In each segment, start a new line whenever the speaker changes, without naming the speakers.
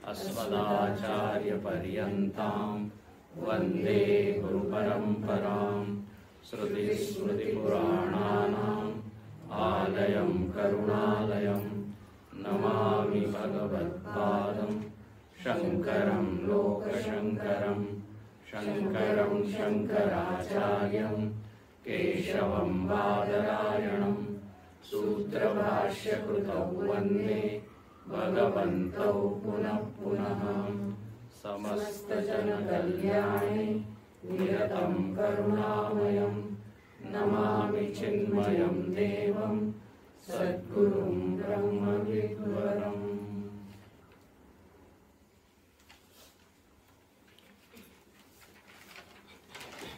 अस्मदाचार्यपर्यन्तां वन्दे गुरुपरम्परां श्रुतिस्मृतिपुराणानाम् आलयं करुणालयं नमामि भगवत्पादं शङ्करं लोकशङ्करं शङ्करं शङ्कराचार्यं केशवं बादरायणं सूत्रभाष्यकृतौ वन्दे भगवन्तौ पुनः पुनः समस्तजनकल्याणे निरतं करुणामयं नमामि चिन्मयं देवं सद्गुरुं ब्रह्मविद्वरम्।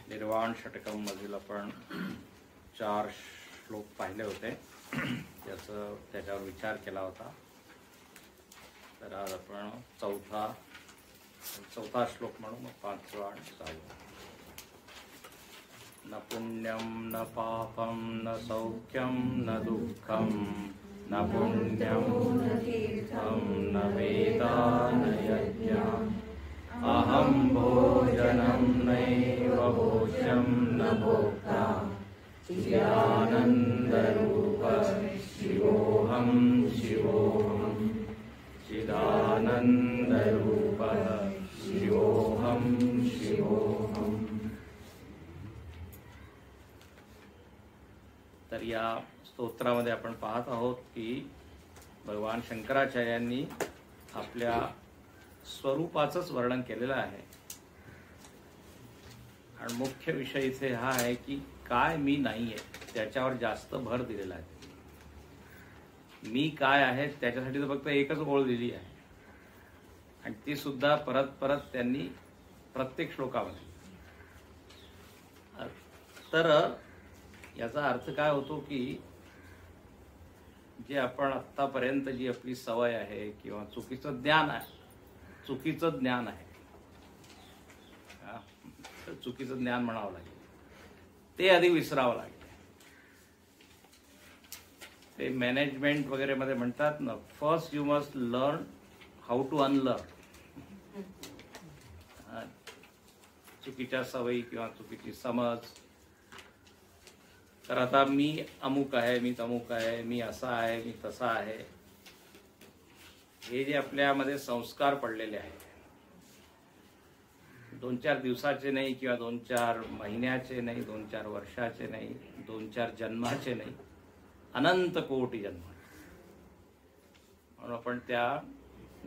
निर्वाण षटकम मधील आपण 4 श्लोक पाहिले होते, त्याच्यावर विचार केला होता। तर आज आपण चौथा श्लोक म्हणू, मग 5वा आणि 6वा। न पुण्यम न पापम न सौख्यम न दुःखम न पुण्यम न तीर्थम न वेदा न यज्ञम् अहं भोजनं नैव भोज्यं न भोक्ता चिदानन्दरूप शिवोऽहं शिवोऽहं चिदानन्दरूप शिवोऽहं शिवोऽहं। तर या स्तोत्रामध्ये आपण पाहत आहोत की भगवान शंकराचार्यांनी आपल्या स्वरूपाचंच वर्णन केलेलं आहे आणि मुख्य विषय इथे हा आहे की काय मी नाहीये त्याच्यावर जास्त भर दिलेला आहे। मी काय आहे त्याच्यासाठी तर फक्त एकच ओळ दिली आहे आणि ती सुद्धा परत परत त्यांनी प्रत्येक श्लोकामध्ये। तर याचा अर्थ काय होतो की जे आपण आतापर्यंत जी आपली सवय आहे किंवा चुकीचं ज्ञान आहे, चुकीचं ज्ञान आहे, चुकीचं ज्ञान म्हणावं लागेल, ते आधी विसरावं लागेल। ते मॅनेजमेंट वगैरे मध्ये म्हणतात ना, first you must learn how to unlearn. चुकीच्या सवयी किंवा चुकीची समज, तर आता मी अमुक आहे, मी तमुक आहे, मी असा आहे, मी तसा आहे, हे जे आपल्यामध्ये संस्कार पडलेले आहेत, 2-4 दिवसाचे नाही किंवा 2-4 महिन्याचे नाही, 2-4 वर्षाचे नाही, 2-4 जन्माचे नाही, अनंत कोटी जन्म। म्हणून आपण त्या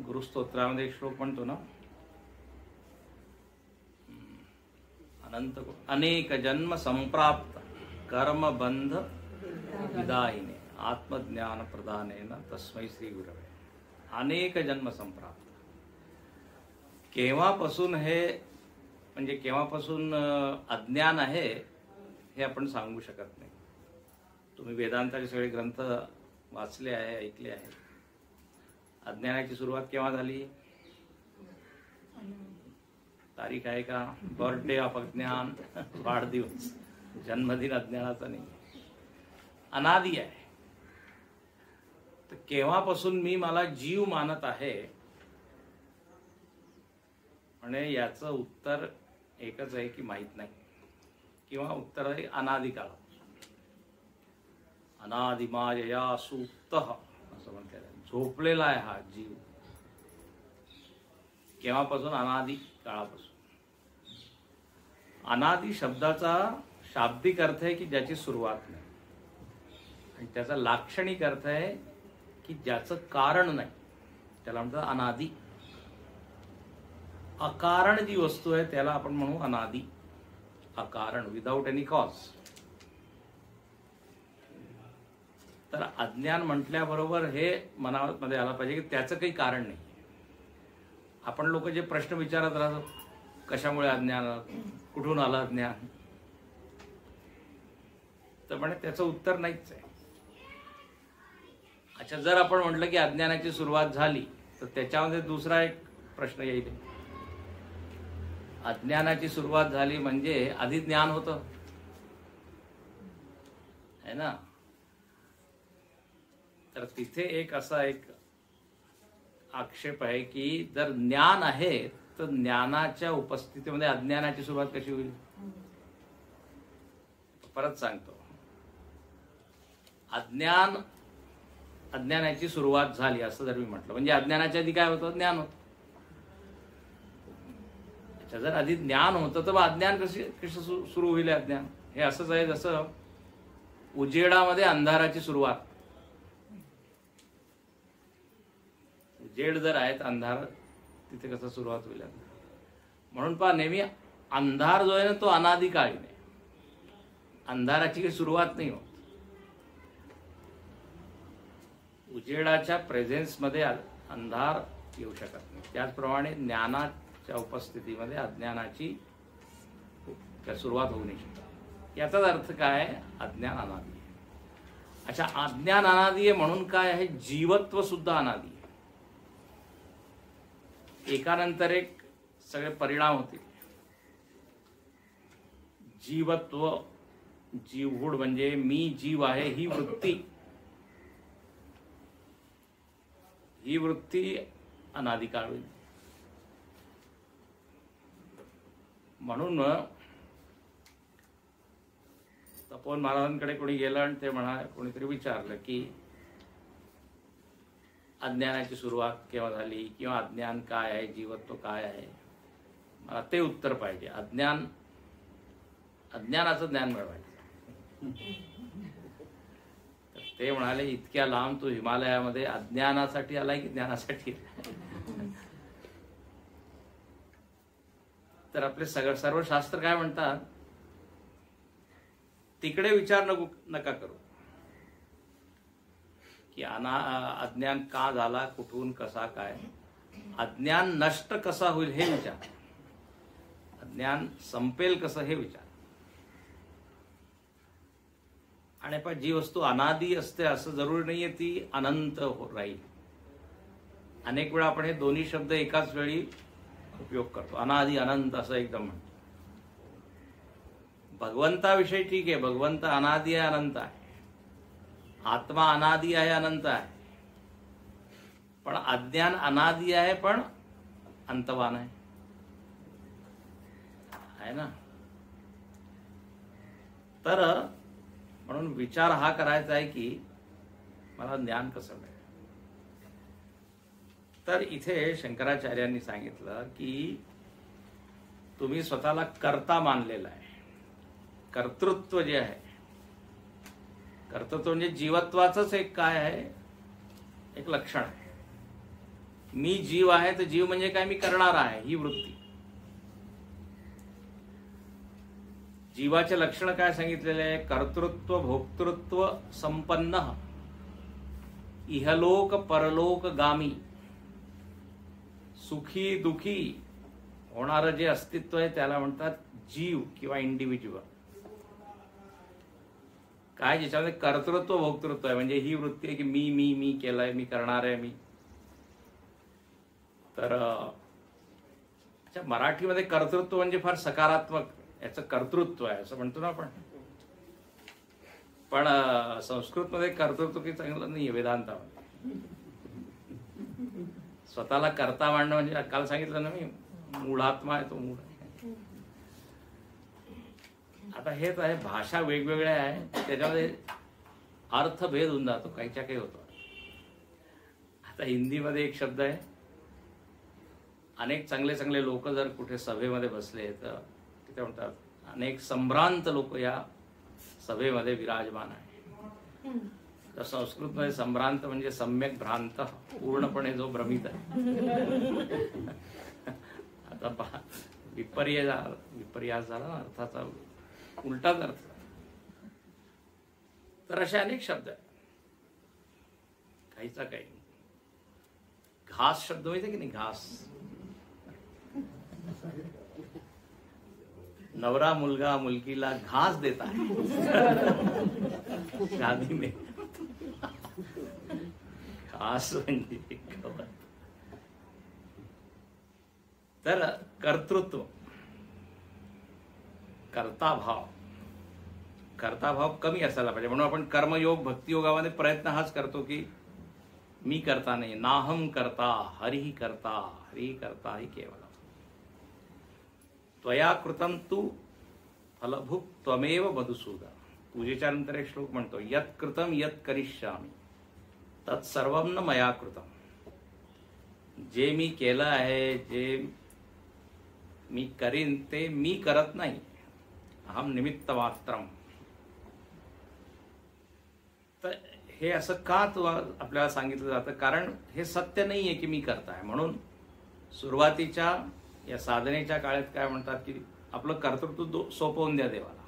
गुरुस्तोत्रामध्ये एक श्लोक म्हणतो ना, अनेक जन्म संप्राप्त कर्मबंध विदायिने आत्मज्ञान प्रदानेन तस्मै श्री गुरवे। अनेक जन्म संप्राप्त, केव्हापासून हे म्हणजे केव्हापासून अज्ञान आहे हे आपण सांगू शकत नाही। तुम्ही वेदांताचे सगळे ग्रंथ वाचले आहे, ऐकले आहे। अज्ञानाची सुरुवात केव्हा झाली? तारीख आहे का? बर्थडे ऑफ अज्ञान, वाढदिवस, जन्मदिन अज्ञानाचा नाही, अनादि आहे। तर केव्हापासून मी मला जीव मानत आहे म्हणजे याचं उत्तर एकच आहे की माहीत नाही, किंवा उत्तर आहे अनादिकाळ. अनादिमायया सुप्तः असं म्हणतात. झोपलेला आहे हा जीव. केव्हापासून? अनादि काळापासून. अनादि शब्दाचा शाब्दिक अर्थ आहे की ज्याची सुरुवात नाही, आणि त्याचा लाक्षणिक अर्थ आहे की ज्याचं कारण नाही, त्याला म्हणतात अनादि. अकारण जी वस्तू आहे त्याला आपण म्हणू अनादि. अकारण, विदाउट एनी कॉज. तर अज्ञान म्हटल्याबरोबर हे मनामध्ये आलं पाहिजे की त्याचं काही कारण नाही. आपण लोक जे प्रश्न विचारत राहतात, कशामुळे अज्ञान, कुठून आलं अज्ञान, तर म्हणजे त्याचं उत्तर नाहीच आहे. अच्छा, जर आपण म्हटलं की अज्ञानाची सुरुवात झाली, तर त्याच्यामध्ये दुसरा एक प्रश्न येईल. अज्ञानाची सुरुवात झाली म्हणजे आधी ज्ञान होतं, है ना? तर तिथे एक असा एक आक्षेप आहे की जर ज्ञान आहे तर ज्ञानाच्या उपस्थितीमध्ये अज्ञानाची सुरुवात कशी होईल? परत सांगतो, अज्ञानाची सुरुवात झाली असं जर मी म्हटलं, म्हणजे अज्ञानाच्या आधी काय होतं? ज्ञान होतं. अच्छा, जर आधी ज्ञान होतं तर मग अज्ञान कसं सुरू होईल? अज्ञान हे असंच आहे जसं उजेडामध्ये अंधाराची सुरुवात. उजेड जर आहे तर अंधार तिथे कसं सुरुवात होईल? म्हणून पहा, नेहमी अंधार जो आहे ना तो अनादिकाळी नाही. अंधाराची काही सुरुवात नाही होत. उजेडाच्या प्रेझेन्समध्ये अंधार येऊ शकत नाही. त्याचप्रमाणे ज्ञानाच्या उपस्थितीमध्ये अज्ञानाची सुरुवात होऊ नाही शकत. याचाच अर्थ काय आहे? अज्ञान अनादि आहे. अच्छा, अज्ञान अनादि आहे म्हणून काय आहे? जीवत्व सुद्धा अनादि आहे. एकानंतर एक सगळे परिणाम होतील. जीवत्व, जीवहूड म्हणजे मी जीव आहे ही वृत्ती, ही वृत्ती अनादिकाळ होईल. म्हणून तपोवन महाराजांकडे कोणी गेलं आणि ते कोणीतरी विचारलं की अज्ञानाची सुरुवात केव्हा झाली, किंवा अज्ञान काय आहे, जीवत्व काय आहे, मला ते उत्तर पाहिजे. अज्ञानाचं ज्ञान मिळवायचं. तर ते म्हणाले, इतक्या लांब तू हिमालयामध्ये अज्ञानासाठी आलाय की ज्ञानासाठी? तर आपले सर्व शास्त्र काय म्हणतात, तिकडे विचार नका करू की अज्ञान का झाला, कुठून, कसा, काय. अज्ञान नष्ट कसा होईल हे विचार. अज्ञान संपेल कसं हे विचार. आणि पण जी वस्तू अनादि असते असं जरूरी नाहीये ती अनंत राहील. अनेक वेळा आपण हे दोन्ही शब्द एकाच वेळी उपयोग करतो. अनादि अनंत असं एकदम म्हणतो. भगवंताविषयी ठीक आहे, भगवंत अनादि आहे, अनंत आहे. आत्मा अनादि आहे, अनंत आहे. पण अज्ञान अनादि आहे पण अंतवान आहे ना? तर म्हणून विचार हा करायचा आहे की मला ज्ञान कसं मिळेल. तर इथे शंकराचार्यांनी सांगितलं की तुम्ही स्वतःला कर्ता मानलेला आहे. कर्तृत्व जे आहे, कर्तृत्व म्हणजे जीवत्वाचंच एक काय आहे, एक लक्षण आहे. मी जीव आहे तर जीव म्हणजे काय, मी करणारा आहे, ही वृत्ती. जीवाचे लक्षण काय सांगितलेले आहे? कर्तृत्व भोक्तृत्व संपन्न, इहलोक परलोक गामी, सुखी दुखी होणारं जे अस्तित्व आहे त्याला म्हणतात जीव किंवा इंडिव्हिज्युअल. काय ज्याच्यामध्ये कर्तृत्व भोक्तृत्व आहे, म्हणजे ही वृत्ती आहे की मी मी मी केलंय, मी करणार आहे, मी. तर मराठीमध्ये कर्तृत्व म्हणजे फार सकारात्मक, याचं कर्तृत्व आहे असं म्हणतो ना आपण. पण संस्कृतमध्ये कर्तृत्व काही चांगलं नाहीये. वेदांतामध्ये स्वतःला कर्ता मांडणं म्हणजे, काल सांगितलं ना मी, मूढात्मा आहे तो मूढ आहे. आता हेच आहे, भाषा वेगवेगळ्या आहे, त्याच्यामध्ये अर्थभेद होऊन जातो, काहीच्या काही होतो. आता हिंदीमध्ये एक शब्द आहे, अनेक चांगले चांगले लोक जर कुठे सभेमध्ये बसले तर तिथे म्हणतात अनेक संभ्रांत लोक या सभेमध्ये विराजमान आहे. तर संस्कृतमध्ये संभ्रांत म्हणजे सम्यक भ्रांत, पूर्णपणे जो भ्रमित आहे. आता विपर्यास झाला ना अर्थाचा उलटाच अर्थ. तर असे अनेक शब्द आहेत, काहीचा काही. घास शब्द माहिती की नाही, घास. नवरा मुलगा मुलगीला घास देता है शादी में. घास म्हणजे तर कर्तृत्व, कर्ताभाव कमी असायला पाहिजे. म्हणून आपण कर्मयोग भक्तियोगामध्ये प्रयत्न हाच करतो की मी करता नाही, नाहम करता हरिही करता, हरिही करता ही केवळ. त्वया कृतम तू फलभुक त्वमेव मधुसूदन. पूजेच्या नंतर एक श्लोक म्हणतो, यत् कृतम यत् करिष्यामि तत् सर्वम न मया कृतम. जे मी केलं आहे, जे मी करीन ते मी करत नाही. अहम निमित्त मात्रम. तर हे असं का आपल्याला सांगितलं जातं? कारण हे सत्य नाहीये की मी करताय. म्हणून सुरुवातीच्या या साधनेच्या काळात काय म्हणतात की आपलं कर्तृत्व सोपवून द्या देवाला.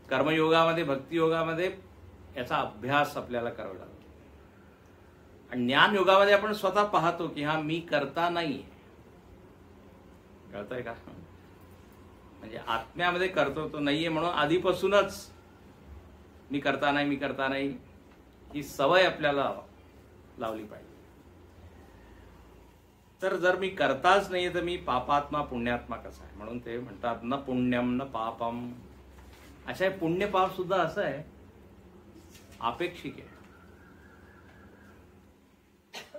कर्मयोगामध्ये भक्तियोगामध्ये याचा अभ्यास आपल्याला करावा लागतो. आणि ज्ञान योगामध्ये आपण स्वतः पाहतो की हा मी करता नाही. कळतंय का? म्हणजे आत्म्यामध्ये कर्तृत्व नाहीये म्हणून आधीपासूनच मी करता नाही, मी करता नाही ही सवय आपल्याला लावली पाहिजे. तर जर मी करताच नाहीये तर मी पापात्मा पुण्यात्मा कसा आहे? म्हणून ते म्हणतात न पुण्यम न पापम. अशा आहे, पुण्य पाप सुद्धा असं आहे, अपेक्षिक आहे.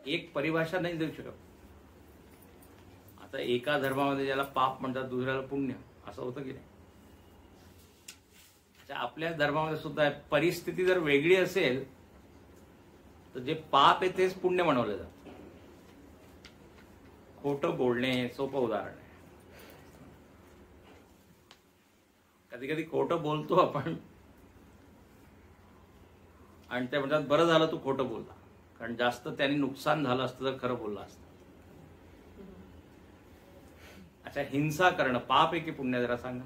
एक परिभाषा नाही देऊ शकत. आता एका धर्मामध्ये ज्याला पाप म्हणतात दुसऱ्याला पुण्य, असं होतं की नाही? आपल्या धर्मामध्ये सुद्धा आहे. परिस्थिती जर वेगळी असेल तर जे पाप आहे तेच पुण्य म्हणवलं जातं. खोटं बोलणे सोपं उदाहरण आहे. कधी कधी खोटं बोलतो आपण आणि ते म्हणतात बरं झालं तू खोटं बोलला, कारण जास्त त्यांनी नुकसान झालं असतं जर खरं बोलला असतं. अच्छा, हिंसा करणं पाप आहे की पुण्य जरा सांगा?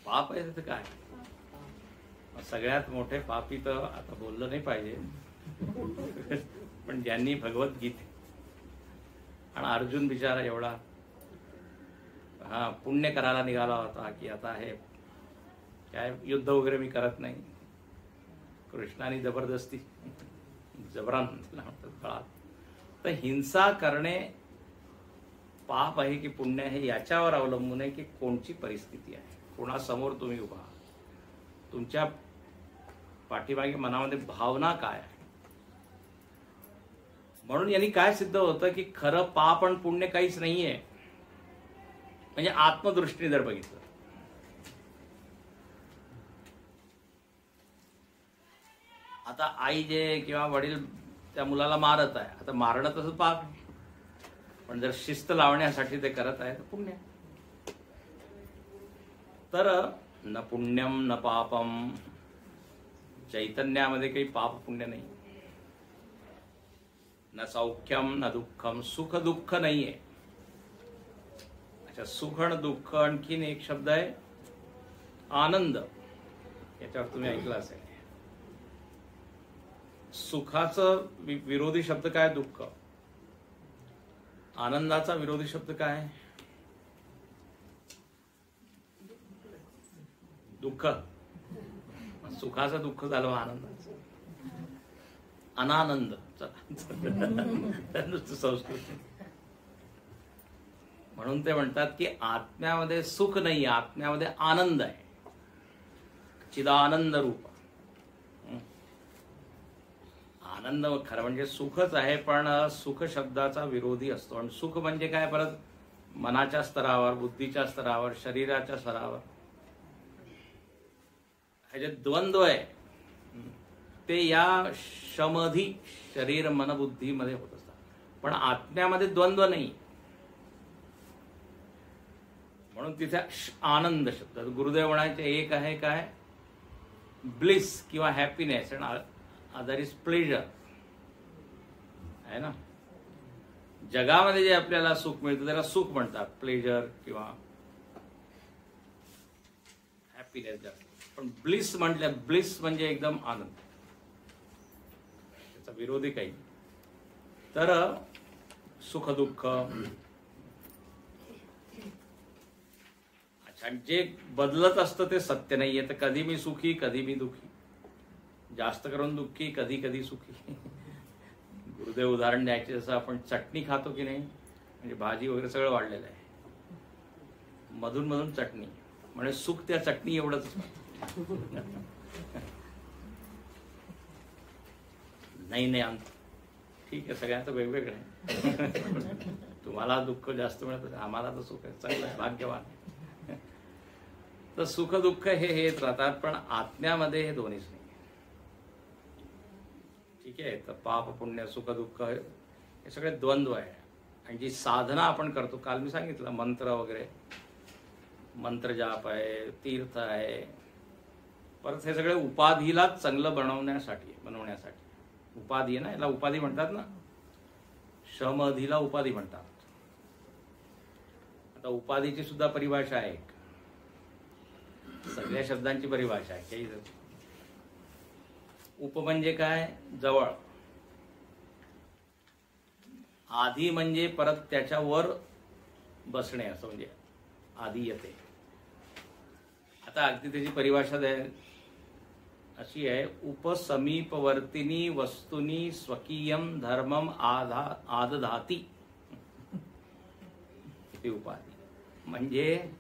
पाप आहे तर काय? सगळ्यात मोठे पापी तर आता बोललं नाही पाहिजे, पण ज्यांनी भगवद्गीता आणि अर्जुन बिचारा एवढा पुण्य करायला निघाला होता की आता हे काय युद्ध वगैरे मी करत नाही. कृष्णाने जबरदस्ती जबरान म्हणतात काळात. तर हिंसा करणे पाप आहे की पुण्य आहे याच्यावर अवलंबून आहे की कोणची परिस्थिती आहे, कोणासमोर तुम्ही उभा, तुमच्या पाठीमागे मनामध्ये भावना काय आहे. म्हणून यांनी काय सिद्ध होतं की खरं पाप आणि पुण्य काहीच नाहीये. म्हणजे आत्मदृष्टीने जर बघितलं, आता आई जे किंवा वडील त्या मुलाला मारत आहे, आता मारणं तसं पाप, पण जर शिस्त लावण्यासाठी ते करत आहे तर पुण्य. तर न पुण्यम न पापम. चैतन्यामध्ये काही पाप पुण्य नाही. न सौख्यम न दुःखम. सुख दुःख नाहीये. अच्छा, सुख आणि दुःख. आणखीन एक शब्द आहे आनंद. याच्यावर तुम्ही ऐकलं असेल. सुखाचं विरोधी शब्द काय? दुःख. आनंदाचा विरोधी शब्द काय? दुःख. सुखाचं दुःख झालं आनंदाचं. अनानंद. नुसतं संस्कृत. म्हणून ते म्हणतात की आत्म्यामध्ये सुख नाही, आत्म्यामध्ये आनंद आहे. चिदानंद रूप. आनंद खरं म्हणजे सुखच आहे, पण सुख शब्दाचा विरोधी असतो. आणि सुख म्हणजे काय, परत मनाच्या स्तरावर, बुद्धीच्या स्तरावर, शरीराच्या स्तरावर हे जे द्वंद्व आहे ते या शमधी शरीर मन बुद्धीमध्ये होत असतात. पण आत्म्यामध्ये द्वंद्व नाही. म्हणून तिथे आनंद शब्द गुरुदेव म्हणायचे, एक आहे काय ब्लिस किंवा हॅपीनेस आणि अदर इज प्लेजर आहे ना. जगामध्ये जे आपल्याला सुख मिळतं त्याला सुख म्हणतात, प्लेजर किंवा हॅपीनेस जास्त. पण ब्लिस म्हटलं, ब्लिस म्हणजे एकदम आनंद, त्याचा विरोधी काही. तर सुख दुःख अच्छा, जे बदलत असतं ते सत्य नाहीये. तर कधी मी सुखी, कधी मी दुःखी, जास्त करून दुःखी, कधी कधी सुखी. गुरुदेव उदाहरण द्यायचे, जसं आपण चटणी खातो की नाही, म्हणजे भाजी वगैरे सगळं वाढलेलं आहे, मधून मधून चटणी, म्हणजे सुख त्या चटणी एवढंच. नाही ठीक आहे, सगळ्यांचं वेगवेगळं आहे. तुम्हाला दुःख जास्त मिळतं, आम्हाला तर सुख आहे, चांगलं आहे, भाग्यवान. तर सुख दुःख हेच राहतात, पण आत्म्यामध्ये हे दोन्हीच नाही. ठीक आहे. तर पाप पुण्य सुख दुःख हे सगळे द्वंद्व आहे. आणि जी साधना आपण करतो, काल मी सांगितलं, मंत्र वगैरे, मंत्र जाप आहे, तीर्थ आहे, परत हे सगळे उपाधीला चांगलं बनवण्यासाठी. उपाधी आहे ना, याला उपाधी म्हणतात ना, शमधीला उपाधी म्हणतात. आता उपाधीची सुद्धा परिभाषा आहे, सगळ्या शब्दांची परिभाषा आहे. काही उप म्हणजे काय, जवळ. आधी म्हणजे परत त्याच्यावर बसणे, असं म्हणजे आधी येते. आता अगदी त्याची परिभाषा अशी आहे, उपसमीपवर्तिनी वस्तुनी स्वकीयम धर्मम आदधाती. ती उपाधी म्हणजे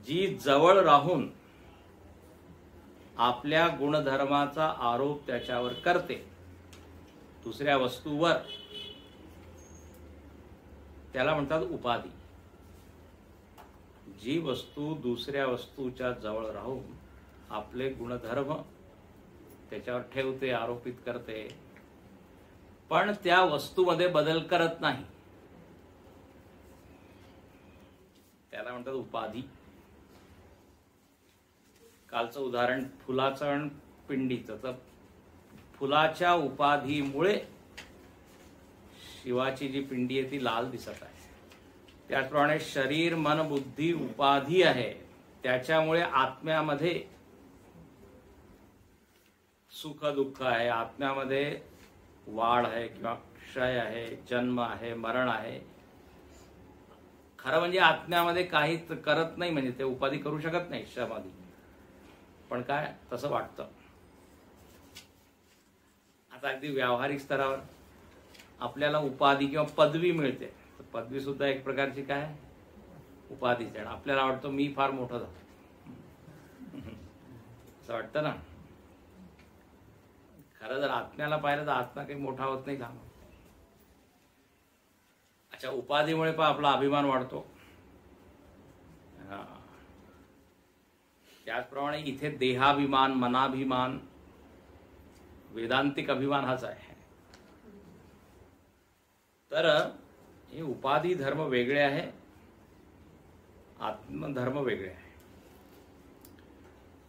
जी जवळ राहून आपल्या गुणधर्माचा आरोप त्याच्यावर करते, दुसऱ्या वस्तूवर, त्याला म्हणतात उपाधी. जी वस्तू दुसऱ्या वस्तूच्या जवळ राहून आपले गुणधर्म त्याच्यावर ठेवते, आरोपित करते, पण त्या वस्तूमध्ये बदल करत नाही, त्याला म्हणतात उपाधी. कालचं उदाहरण फुलाचं आणि पिंडीचं. तर फुलाच्या उपाधीमुळे शिवाची जी पिंडी आहे ती लाल दिसत आहे. त्याचप्रमाणे शरीर मन बुद्धी उपाधी आहे, त्याच्यामुळे आत्म्यामध्ये सुख दुःख आहे, आत्म्यामध्ये वाढ आहे किंवा क्षय आहे, जन्म आहे, मरण आहे. खरं म्हणजे आत्म्यामध्ये काहीच करत नाही, म्हणजे ते उपाधी करू शकत नाही समाधी. पण काय तसं वाटतं. आता अगदी व्यावहारिक स्तरावर आपल्याला उपाधी किंवा पदवी मिळते, तर पदवी सुद्धा एक प्रकारची काय उपाधीच आहे. आपल्याला वाटतं मी फार मोठं झालो, असं वाटतं ना. खरं जर आत्म्याला पाहिलं तर आत्मा काही मोठा होत नाही, लहान. अच्छा, उपाधीमुळे पण आपला अभिमान वाढतो. त्याचप्रमाणे इथे देहाभिमान, मनाभिमान, वेदांतिक अभिमान हाच आहे. तर हे उपाधी धर्म वेगळे आहे, आत्मधर्म वेगळे आहे.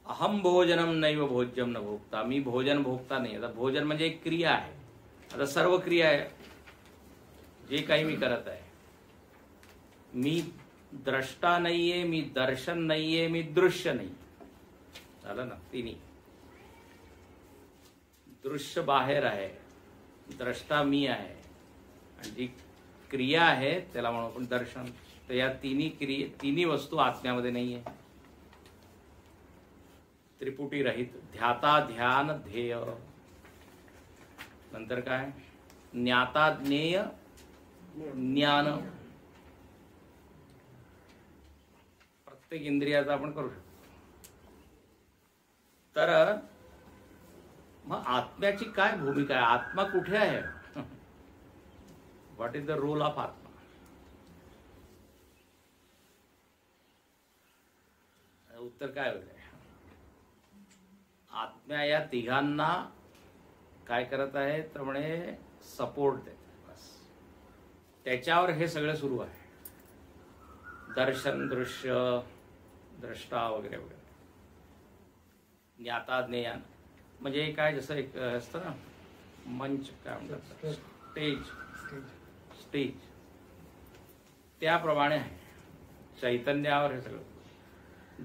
अहम भोजनम नैव भोज्यम न भोगता. मी भोजन भोगता नाही. आता भोजन म्हणजे एक क्रिया आहे. आता सर्व क्रिया आहे, जे काही मी करत आहे, मी द्रष्टा नाहीये, मी दर्शन नाहीये, मी दृश्य नाही. झालं ना तिन्ही. दृश्य बाहेर आहे, द्रष्टा मी आहे, आणि जी क्रिया आहे त्याला म्हणू आपण दर्शन. तर या तिन्ही वस्तू आत्म्यामध्ये नाहीये. त्रिपुटी रहित. ध्याता ध्यान ध्येय. नंतर काय, ज्ञाता ज्ञेय ज्ञान. प्रत्येक इंद्रियाचा आपण करू शकतो. तर मग आत्म्याची काय भूमिका आहे? आत्मा कुठे आहे? What is the role of atma? उत्तर काय होईल? आत्म्या या तिघांना काय करत आहे तर म्हणे सपोर्ट देत. बस त्याच्यावर हे सगळं सुरू आहे. दर्शन, दृश्य, द्रष्टा वगैरे वगैरे. ज्ञाता ज्ञेयान म्हणजे काय, जसं एक असतं ना मंच, काय म्हणतात, स्टेज, त्याप्रमाणे आहे. चैतन्यावर हे सगळं.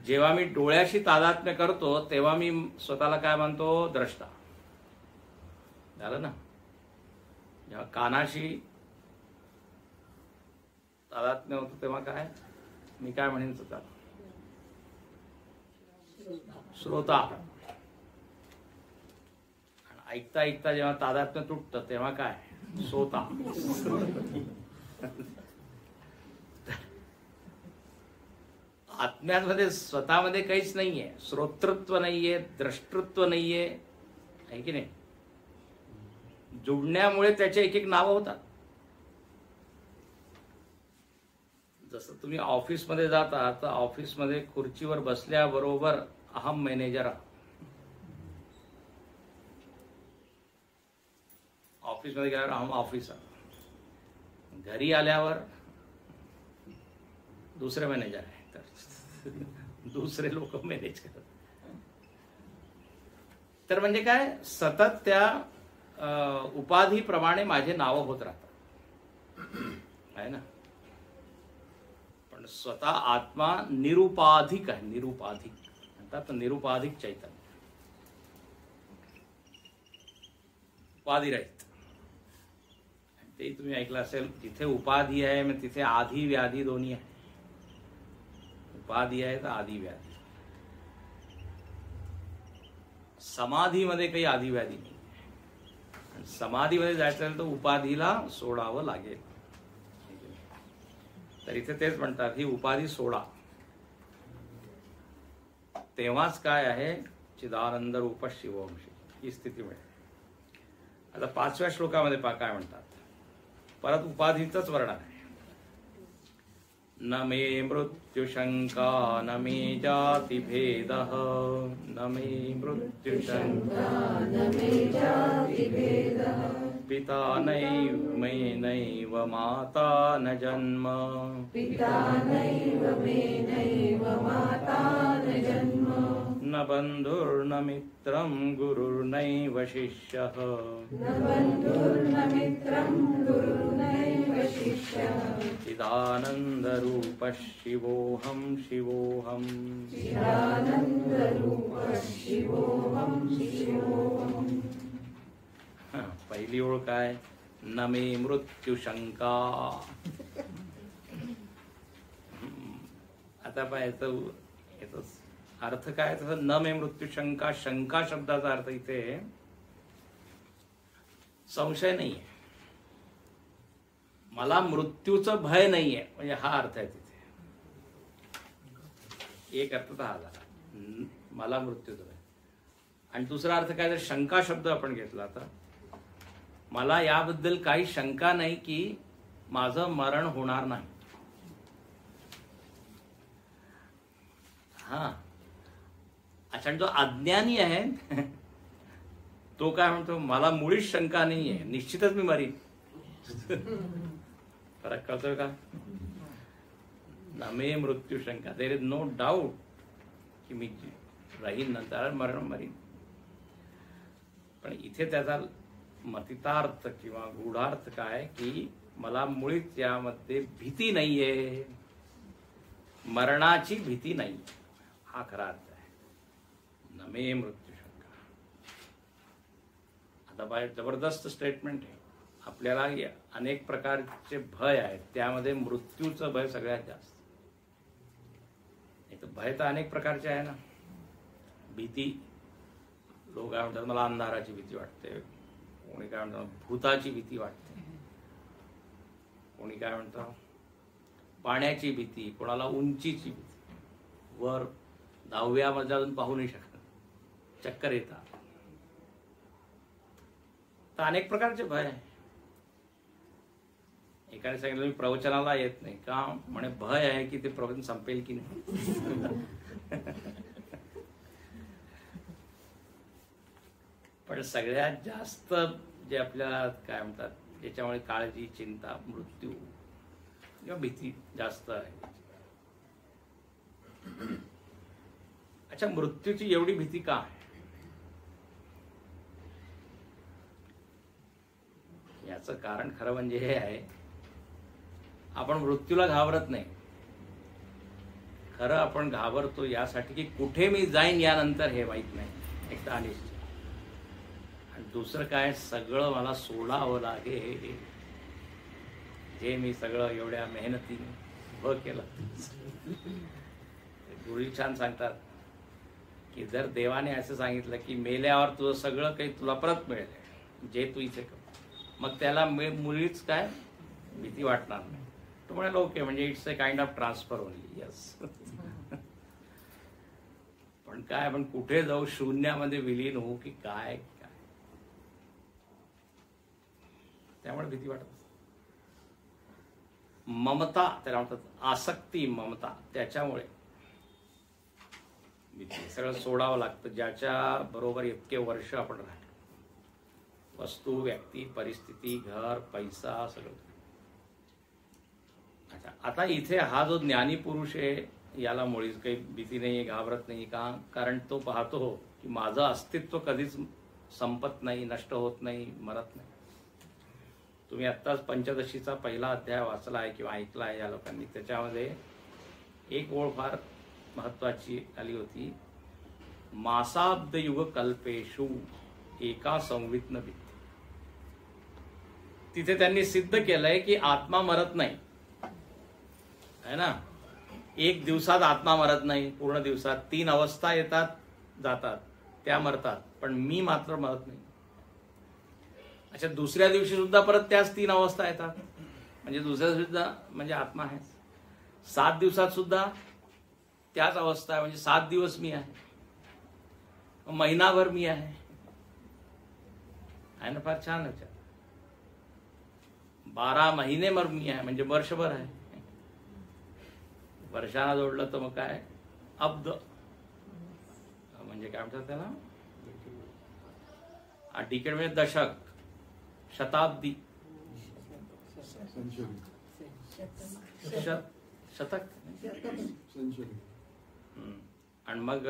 जेव्हा मी डोळ्याशी तादात्म्य करतो तेव्हा मी स्वतःला काय मानतो? द्रष्टा. झालं ना. जेव्हा कानाशी तादात्म्य होतो तेव्हा काय मी काय म्हणेन स्वतःला? श्रोता. ऐकता ऐकता जेव्हा तादात्म्य तुटतं तेव्हा काय? श्रोता. आत्म्यामध्ये स्वतःमध्ये काहीच नाहीये. श्रोतृत्व नाहीये, द्रष्टृत्व नाहीये, आहे की नाही? जुडण्यामुळे त्याचे एक एक नावं होतात. जसं तुम्ही ऑफिसमध्ये जाता तर ऑफिसमध्ये खुर्चीवर बसल्याबरोबर अहम मॅनेजर, ऑफिसमध्ये गेल्यावर अहम ऑफिसर, घरी आल्यावर दुसरे मॅनेजर आहे, दुसरे लोक मॅनेज करतात. तर म्हणजे काय, सतत त्या उपाधीप्रमाणे माझे नाव होत राहतात, आहे ना. पण स्वतः आत्मा निरुपाधिक आहे. निरुपाधिक म्हणतात, निरुपाधिक चैतन्य, उपाधी रहित. ते तुम्ही ऐकलं असेल, जिथे उपाधी आहे मग तिथे आधी व्याधी दोन्ही आहे. उपाधी आहे तर आधी व्याधी. समाधीमध्ये काही आधी व्याधी नाही. समाधीमध्ये जायचं असेल तर उपाधीला सोडावं लागेल. तर इथे तेच म्हणतात, ही उपाधी सोडा, तेव्हाच काय आहे, चिदानंद रूप शिवंशी ही स्थिती मिळेल. आता 5व्या श्लोकामध्ये पहा काय म्हणतात. परत उपाधीचंच वर्णन आहे. न मे मृत्युशंका न मे जाति भेदः, न मे मृत्युशंका न मे जाति भेदः, पिता नैव मे नैव माता न जन्म, पिता नैव मे नैव माता न जन्म, न बन्धुर्न मित्रं गुरुर्नैव शिष्यः, न बन्धुर्न मित्रं गुरुर्नैव शिष्यः, चिदानन्दरूपः शिवोऽहं शिवोऽहं, चिदानन्दरूपः शिवोऽहं शिवोऽहं. पहिली ओळ काय, न मे मृत्युशंका. आता पाहायचं याचा अर्थ काय, तसं न मे मृत्युशंका. शंका शब्दाचा अर्थ इथे संशय नाहीये, मला मृत्यूचं भय नाहीये, म्हणजे हा अर्थ आहे तिथे. एक अर्थ तर हा झाला, मला मृत्यूचं भय. आणि दुसरा अर्थ काय, जर शंका शब्द आपण घेतला तर मला याबद्दल काही शंका नाही की माझं मरण होणार नाही. हा अच्छा, जो अज्ञानी आहे तो काय म्हणतो, मला मुळीच शंका नाहीये, निश्चितच मी मरीन. फरक कळतोय का? नमे मृत्यू शंका, देर इज नो डाऊट की मी राहीन, नंतर मरीन. पण इथे त्याचा मतितार्थ किंवा गूढार्थ काय की मला मुळीच यामध्ये भीती नाहीये, मरणाची भीती नाही, हा खरा अर्थ आहे नमे मृत्यू शंका. आता बाय जबरदस्त स्टेटमेंट आहे. आपल्याला अनेक प्रकारचे भय आहेत, त्यामध्ये मृत्यूचं भय सगळ्यात जास्त. नाही तर भय तर अनेक प्रकारचे आहे ना. भीती, लोक काय म्हणतात, मला अंधाराची भीती वाटते, कोणी काय म्हणतात भूताची भीती वाटते, कोणी काय म्हणतं पाण्याची भीती, कोणाला उंचीची भीती, वर 10व्या मजल्यावरून पाहू नाही शकत, चक्कर येतात. तर अनेक प्रकारचे भय आहे. एकाने सांगितलं मी प्रवचनाला येत नाही का, म्हणे भय आहे की ते प्रवचन संपेल की नाही. पण सगळ्यात जास्त जे आपल्याला काय म्हणतात ज्याच्यामुळे काळजी, चिंता, मृत्यू किंवा भीती जास्त आहे. अच्छा, मृत्यूची एवढी भीती का आहे? याचं कारण खरं म्हणजे हे आहे, आपण मृत्यूला घाबरत नाही. खरं आपण घाबरतो यासाठी की कुठे मी जाईन यानंतर हे माहित नाही, एकदा अनिश्चित. आणि दुसरं काय, सगळं मला सोडावं लागेल जे मी सगळं एवढ्या मेहनतीने उभं केलं. गुरुजी छान सांगतात की जर देवाने असं सांगितलं की मेल्यावर तुझं सगळं काही तुला परत मिळेल जे तू इथे कर, मग त्याला मुळीच काय भीती वाटणार नाही. तो म्हणाला ओके, म्हणजे it's a kind of transfer only. Yes. पण काय आपण कुठे जाऊ, शून्यामध्ये विलीन होऊ की काय काय, त्यामुळे भीती वाटत. ममता त्याला म्हणतात, आसक्ती, ममता, त्याच्यामुळे भीती. सगळं सोडावं लागतं ज्याच्या बरोबर इतके वर्ष आपण राहिलो. वस्तू, व्यक्ती, परिस्थिती, घर, पैसा, सगळं. अच्छा, आता इथे हा जो ज्ञानी पुरुष आहे याला मुळीच काही भीती नाही, घाबरत नाही. का? कारण तो पाहतो की माझं अस्तित्व कधीच संपत नाही, नष्ट होत नाही, मरत नाही. तुम्ही आत्ताच पंचदशीचा पहिला अध्याय वाचला आहे किंवा ऐकला आहे या लोकांनी. त्याच्यामध्ये एक ओळ फार महत्वाची आली होती, मासाब्द युग कल्पेशु एका संवित्न भित्ती. तिथे त्यांनी सिद्ध केलंय की आत्मा मरत नाही, है ना. एक दिवसात आत्मा मरत नाही, पूर्ण दिवसात 3 अवस्था येतात जातात, त्या मरतात, पण मी मात्र मरत नाही. अच्छा, दुसऱ्या दिवशी सुद्धा परत त्याच 3 अवस्था येतात, म्हणजे दुसऱ्या दिवशी सुद्धा म्हणजे आत्मा आहे. 7 दिवसात सुद्धा त्याच अवस्था आहे, म्हणजे 7 दिवस मी आहे, महिनाभर मी आहे ना. फार छान विचार. 12 महिने मर मी आहे, म्हणजे वर्षभर आहे. वर्षाला जोडलं तर मग काय, अब्द, म्हणजे काय म्हणतात त्याला, डिकेड म्हणजे दशक, शताब्दी, शतक, आणि मग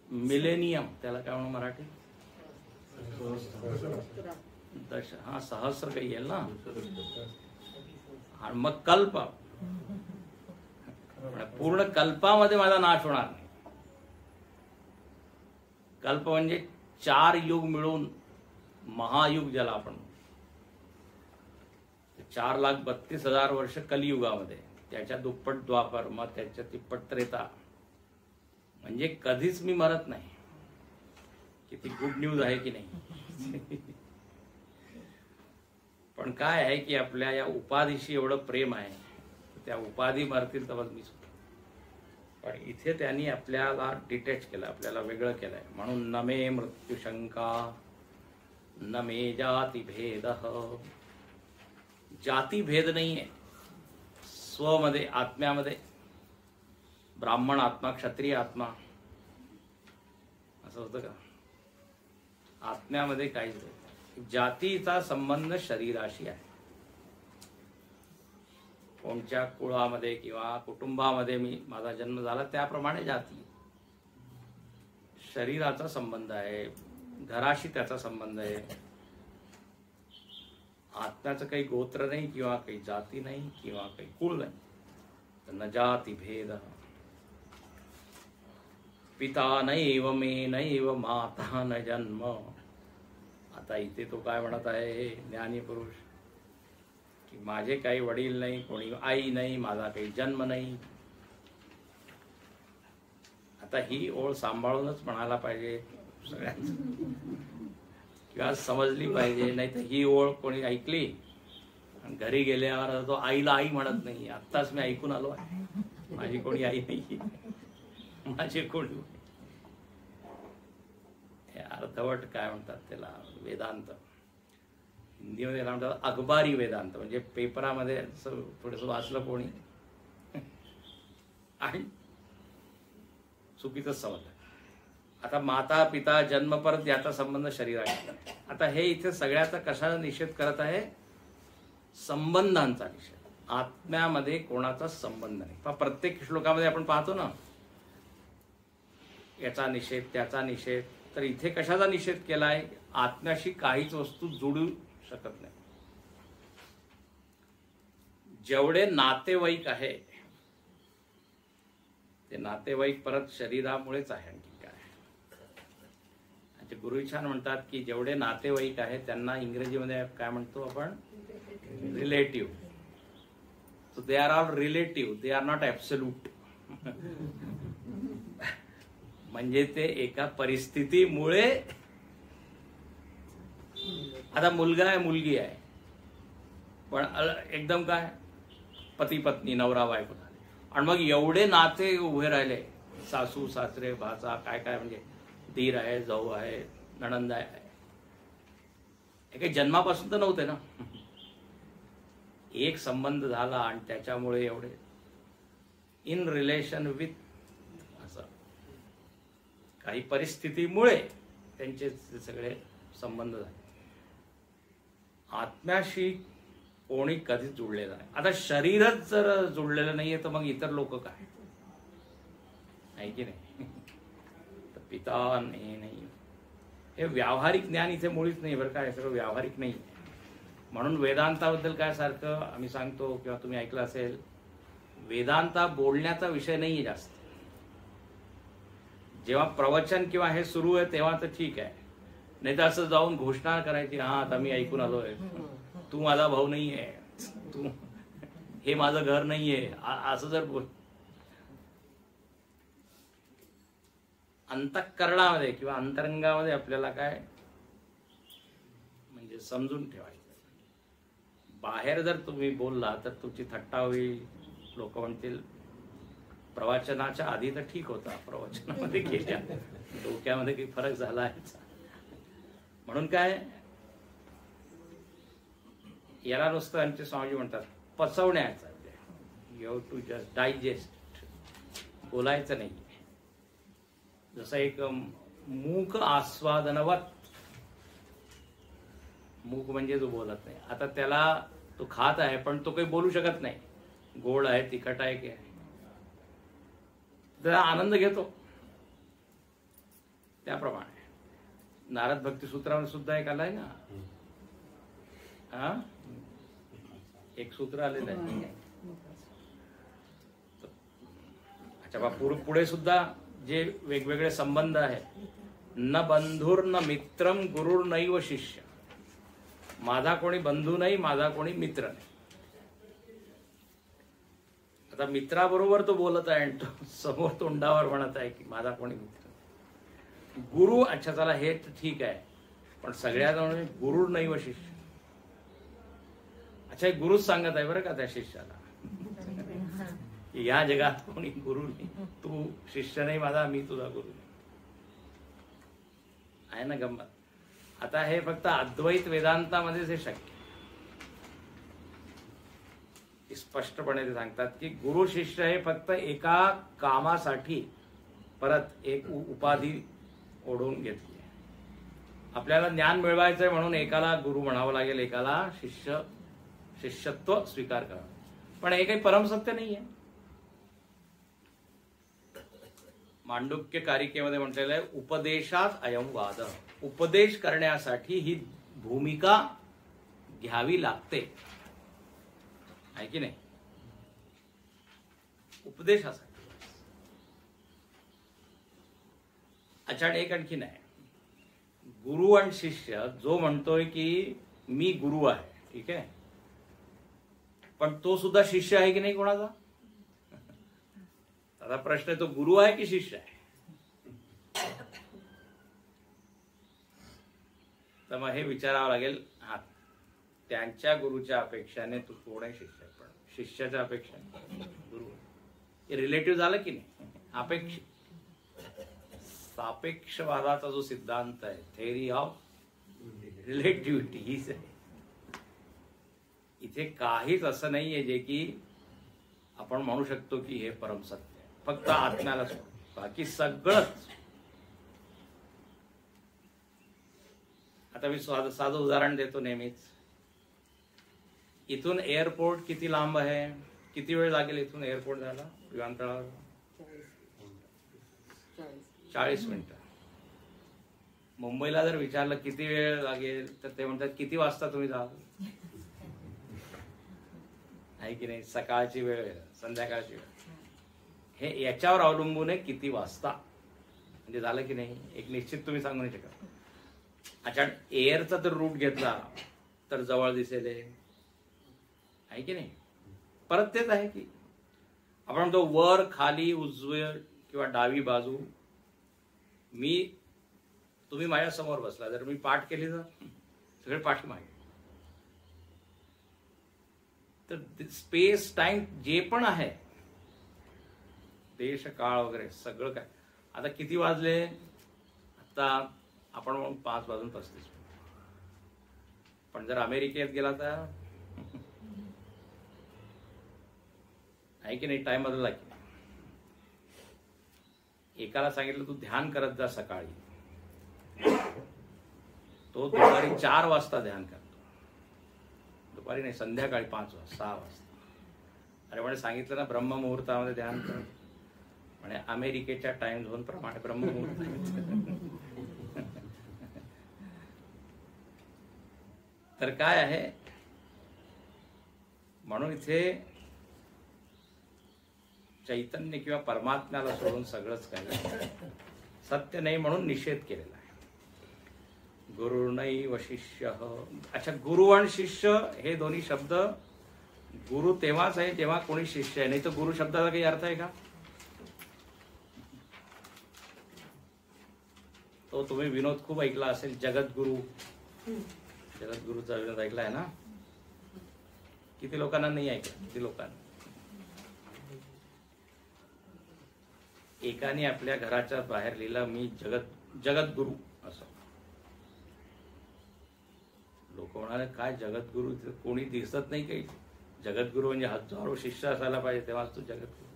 मिलेनियम, त्याला काय म्हणू मराठी, सहस्र काही येईल ना. आणि मग कल्प, पूर्ण कल्पामध्ये माझा नाश होणार नाही. कल्प म्हणजे 4 युग मिळून महायुग ज्याला आपण, 4,32,000 वर्ष कलियुगामध्ये, त्याच्या दुप्पट द्वापर, मग त्याच्या तिप्पट त्रेता, म्हणजे कधीच मी मरत नाही. किती गुड न्यूज आहे की नाही. पण काय आहे की आपल्या या उपाधीशी एवढं प्रेम आहे, त्या उपाधी मरतील तर मी सुद्धा. पण इथे त्यांनी आपल्याला डिटॅच केलं, आपल्याला वेगळं केलंय. म्हणून न मे मृत्युशंका न मे जाती भेद. जाती भेद नाहीये स्वमध्ये, आत्म्यामध्ये. ब्राह्मण आत्मा, क्षत्रिय आत्मा असं होतं का? आत्म्यामध्ये काहीच नाही. जातीचा संबंध शरीराशी आहे. कोणत्या कुळामध्ये किंवा कुटुंबामध्ये माझा जन्म झाला त्याप्रमाणे जाती. शरीराचा संबंध आहे, घराशी त्याचा संबंध आहे. आत्म्याचं काही गोत्र नाही किंवा काही जाती नाही किंवा काही कुळ नाही. तर न जाती भेद. पिता नैव मे नैव माता न जन्म. आता इथे तो काय म्हणत आहे ज्ञानी पुरुष, की माझे काही वडील नाही, कोणी आई नाही, माझा काही जन्म नाही. आता ही ओळ सांभाळूनच म्हणायला पाहिजे सगळ्यांचं, किंवा समजली पाहिजे. नाही तर ही ओळ कोणी ऐकली आणि घरी गेल्यावर तो आईला आई म्हणत नाही. आत्ताच मी ऐकून आलो आहे, माझी कोणी आई नाही, माझे कोणी. अर्धवट काय म्हणतात त्याला, वेदांत. हिंदीमध्ये त्याला म्हणतात अखबारी वेदांत, म्हणजे पेपरामध्ये असं थोडंसं वाचलं कोणी आणि चुकीचं समजलं. आता माता पिता जन्म परत याचा संबंध शरीराशी. आता हे इथे सगळ्याचा कशाचा निषेध करत आहे? संबंधांचा निषेध. आत्म्यामध्ये कोणाचा संबंध नाही. पण प्रत्येक श्लोकामध्ये आपण पाहतो ना, याचा निषेध त्याचा निषेध. तर इथे कशाचा निषेध केलाय? आत्म्याशी काहीच वस्तू जोडू शकत नाही. जेवढे नातेवाईक आहे ते नातेवाईक परत शरीरामुळेच आहे. आणखी काय? गुरु छान म्हणतात की जेवढे नातेवाईक आहेत त्यांना इंग्रजीमध्ये काय म्हणतो आपण? Relative. So they are all relative, they are not absolute. म्हणजे ते एका परिस्थितीमुळे, आता मुलगा आहे मुलगी आहे पण एकदम काय पती पत्नी नवरा बायको झाले, आणि मग एवढे नाते उभे राहिले, सासू सासरे भाचा काय काय, म्हणजे दीर आहे, जाऊ आहे, नणंद आहे. हे काही जन्मापासून तर नव्हते ना. एक संबंध झाला आणि त्याच्यामुळे एवढे इन रिलेशन विथ, असं काही परिस्थितीमुळे त्यांचे सगळे संबंध झाले. आत्म्याशी कोणी कधीच जुळलेलं नाही. आता शरीरच जर जुळलेलं नाहीये तर मग इतर लोक काय आहे की नाही? तर पिता नाही, हे व्यावहारिक ज्ञान इथे मुळीच नाही बरं का. हे सगळं व्यावहारिक नाही. म्हणून वेदांताबद्दल काय सारखं आम्ही सांगतो किंवा तुम्ही ऐकलं असेल, वेदांता बोलण्याचा विषय नाहीये जास्त. जेव्हा प्रवचन किंवा हे सुरू आहे तेव्हा तर ठीक आहे, नाही तर असं जाऊन घोषणा करायची, हा आता मी ऐकून आलोय, तू माझा भाऊ नाहीये, तू हे माझं घर नाहीये, असं जर बोल. अंतःकरणामध्ये किंवा अंतरंगामध्ये आपल्याला काय म्हणजे समजून ठेवायचं. बाहेर जर तुम्ही बोलला तर तुमची थट्टा होईल, लोक म्हणतील प्रवचनाच्या आधी तर ठीक होता, प्रवचनामध्ये गेल्या डोक्यामध्ये काही फरक झाला आहे. म्हणून काय याला नुसतं आमचे स्वामी म्हणतात पचवण्याचा, you have to just digest. बोलायचं नाही. जसं एक मूक आस्वादनवत, मूक म्हणजे जो बोलत नाही. आता त्याला तो खात आहे पण तो काही बोलू शकत नाही, गोड आहे तिखट आहे की आहे, त्याला आनंद घेतो. त्याप्रमाणे नारद भक्ती सूत्रावर सुद्धा एक आलाय ना, हा एक सूत्र आलेलं आहे. अच्छा बा, पुढे सुद्धा जे वेगवेगळे संबंध आहेत, न बंधुर न मित्रम गुरुर नैव शिष्य. माझा कोणी बंधू नाही, माझा कोणी मित्र नाही. आता मित्राबरोबर तो बोलत आहे आणि तो समोर तोंडावर म्हणत आहे की माझा कोणी मित्र. गुरु, अच्छा चला हे ठीक आहे, पण सगळ्यात म्हणजे गुरुर नैव शिष्य. अच्छा हे गुरुच सांगत आहे बरं का त्या शिष्याला, या जगात कोणी गुरु नाही, तू शिष्य नाही माझा, मी तुझा गुरु नाही. आहे ना गंमत. आता हे फक्त अद्वैत वेदांतामध्येच हे शक्य. स्पष्टपणे ते सांगतात की गुरु शिष्य हे फक्त एका कामासाठी परत एक उपाधी ओढून घेतली. आपल्याला ज्ञान मिळवायचंय म्हणून एकाला गुरु म्हणावं लागेल, एकाला शिष्यत्व स्वीकार करावं. पण हे काही परमसत्य नाहीये. मांडुक्य कारिकेमध्ये म्हटलेलं आहे उपदेशात अयम वाद. उपदेश करण्यासाठी ही भूमिका घ्यावी लागते, आहे की नाही? उपदेशासाठी. अच्छा, एक आणखीन आहे. गुरु आणि शिष्य, जो म्हणतोय की मी गुरु आहे, ठीक आहे, पण तो सुद्धा शिष्य आहे की नाही कोणाचा? आता प्रश्न आहे, तो गुरु आहे की शिष्य आहे? तर मग हे विचारावं लागेल. हा, त्यांच्या गुरुच्या अपेक्षाने तू कोण आहे? शिष्य आहे. पण शिष्याच्या अपेक्षाने गुरु. हे रिलेटिव्ह झालं की नाही? अपेक्षित सापेक्षवादाचा जो सिद्धांत आहे, थेअरी ऑफ रिलेटिव्हिटी, हीच आहे. इथे काहीच असं नाहीये जे की आपण म्हणू शकतो की हे परमसत्य आहे. फक्त आत्म्याला सोडून बाकी सगळंच. आता मी साधं उदाहरण देतो नेहमीच. इथून एअरपोर्ट किती लांब आहे? किती वेळ लागेल इथून एअरपोर्ट जायला विमानतळावर? 40 मिनिटं. मुंबईला जर विचारलं किती वेळ लागेल तर ते म्हणतात किती वाजता तुम्ही जाल, आहे की नाही? सकाळची वेळ, संध्याकाळची वेळ, हे याच्यावर अवलंबून आहे किती वाजता. म्हणजे झालं की नाही, एक निश्चित तुम्ही सांगू नाही शकत. अच्छा, एअरचा तर रूट घेतला तर जवळ दिसेल, आहे की नाही? परत तेच आहे की आपण म्हणतो वर खाली उजवी किंवा डावी बाजू. तुम्ही माझ्या समोर बसला, जर मी पाठ केली तर सगळे पाठीमागे. तर स्पेस टाइम जे पण आहे, देश काळ वगैरे सगळं काय. आता किती वाजले? आता आपण 5:35. पण जर अमेरिकेत गेला तर आहे की नाही, टाइम बदलला की. एकाला सांगितलं तू ध्यान करत जा सकाळी, तो दुपारी 4 वाजता ध्यान करतो. दुपारी नाही, संध्याकाळी 5 वाजता 6 वाजता. अरे म्हणे सांगितलं ना ब्रह्ममुहूर्तामध्ये ध्यान कर. म्हणे अमेरिकेच्या टाइम झोन प्रमाणे ब्रह्ममुहूर्त. तर काय आहे, म्हणून इथे चैतन्य किंवा परमात्म्याला सोडून सगळंच काय सत्य नाही म्हणून निषेध केलेला आहे. गुरु नैव शिष्य. अच्छा, गुरु आणि शिष्य हे दोन्ही शब्द, गुरु तेव्हाच आहे जेव्हा कोणी शिष्य आहे, नाही तर गुरु शब्दाचा काही अर्थ आहे का? तो तुम्ही विनोद खूप ऐकला असेल, जगद्गुरु. जगद्गुरूचा विनोद ऐकला आहे ना? किती लोकांना नाही ऐकला? किती लोकांना? एकाने आपल्या घराच्या बाहेर लिहिलं, मी जगद्गुरु असं. लोक म्हणाले काय जगद्गुरु, कोणी दिसत नाही काही. जगद्गुरु म्हणजे हजारो शिष्य असायला पाहिजे तेव्हाच तू जगद्गुरु.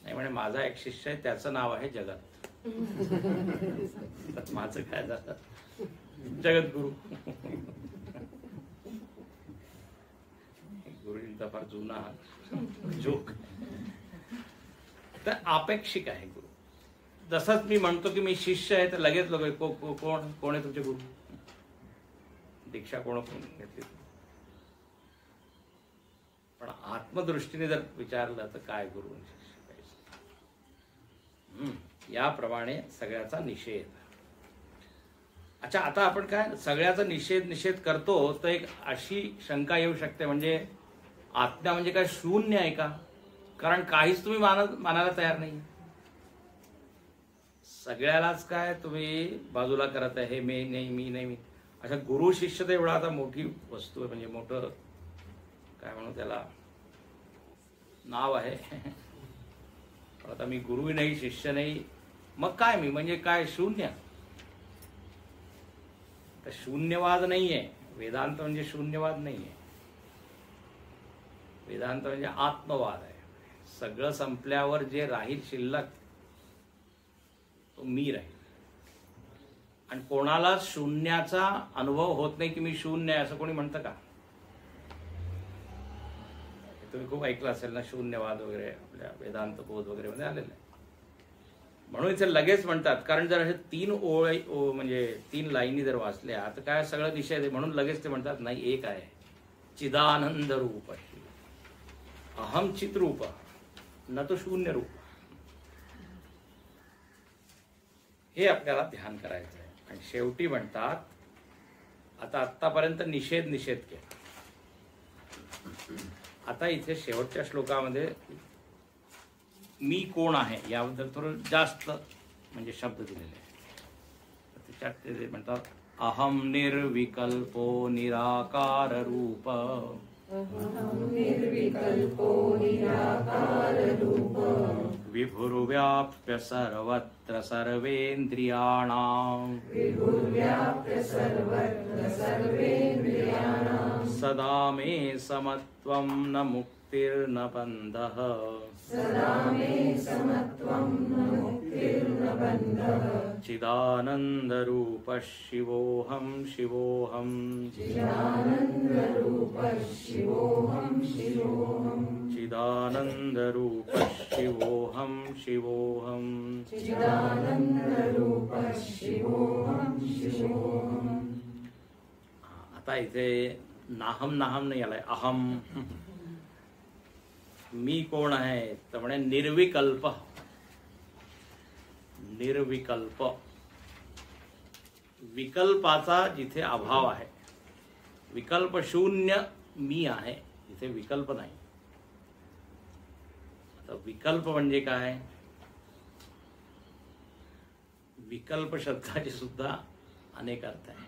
नाही म्हणे माझा एक शिष्य आहे, त्याचं नाव आहे जगत. माझं काय झालं? जगद्गुरु. गुरुजींचा फार जुना जोक. तर अपेक्षिक आहे गुरु. जसंच मी म्हणतो की मी शिष्य आहे तर लगेच लोक कोण आहे तुमचे गुरु? दीक्षा कोण घेतली? पण आत्मदृष्टीने जर विचारलं तर काय गुरु आणि शिष्य? याप्रमाणे सगळ्याचा निषेध. अच्छा, आता आपण काय सगळ्याचा निषेध करतो तर एक अशी शंका येऊ शकते, म्हणजे आत्मा म्हणजे काय शून्य आहे का? कारण काहीच तुम्ही मानायला तयार नाही. सगळ्यालाच काय तुम्ही बाजूला करत आहे, हे मी नाही, मी नाही, मी. अशा गुरु शिष्य तर एवढा आता मोठी वस्तू आहे, म्हणजे मोठं काय म्हणू त्याला नाव आहे. आता मी गुरु नाही, शिष्य नाही, मग काय मी म्हणजे काय शून्य? तर शून्यवाद नाहीये वेदांत, म्हणजे शून्यवाद नाहीये. वेदांत म्हणजे आत्मवाद आहे. सगळं संपल्यावर जे राहील शिल्लक तो मी राहील. आणि कोणाला शून्याचा अनुभव होत नाही की मी शून्य आहे असं कोणी म्हणतं का? तुम्ही खूप ऐकलं असेल ना, शून्यवाद वगैरे आपल्या वेदांत बोध वगैरे मध्ये आलेलं आहे. म्हणून इथे लगेच म्हणतात, कारण जर असे 3 म्हणजे 3 लाईनी जर वाचल्या तर काय सगळं निषेध आहे. म्हणून लगेच ते म्हणतात नाही, एक आहे चिदानंद रूप, अहम चित रूप, न तो शून्य रूप. हे आपल्याला ध्यान करायचं आहे. आणि शेवटी म्हणतात, आता आत्तापर्यंत निषेध केला, आता इथे शेवटच्या श्लोकामध्ये मी कोण आहे याबद्दल थोडं जास्त म्हणजे शब्द दिलेले आहे. त्याच्यात ते म्हणतात, अहम निर्विकल्पो निराकार रूप
अहं निर्विकल्पो निराकाररूप
विभुर्व्याप्य सर्वत्र सर्वेन्द्रियाणाम्
विभुर्व्याप्य सर्वत्र सर्वेन्द्रियाणां
सदा मे समत्वं न मुक्तिर्न बन्धः
सदा मे समत्वं न मुक्तिर्न बन्धः
चिदानन्दरूपः शिवोऽहं शिवोऽहं
चिदानन्दरूपः शिवोऽहं शिवोऽहं
चिदानन्दरूपः शिवोऽहं शिवोऽहं
चिदानन्दरूपः शिवोऽहं शिवोऽहं.
आता इथे नाहम नाहम नाही आलाय, अहम. मी कोण आहे तर म्हणे निर्विकल्प. निर्विकल्प, विकल्पाचा जिथे अभाव आहे, विकल्प शून्य मी आहे जिथे विकल्प नाही. आता विकल्प म्हणजे काय? विकल्प शब्दाचे सुद्धा अनेक अर्थ आहे.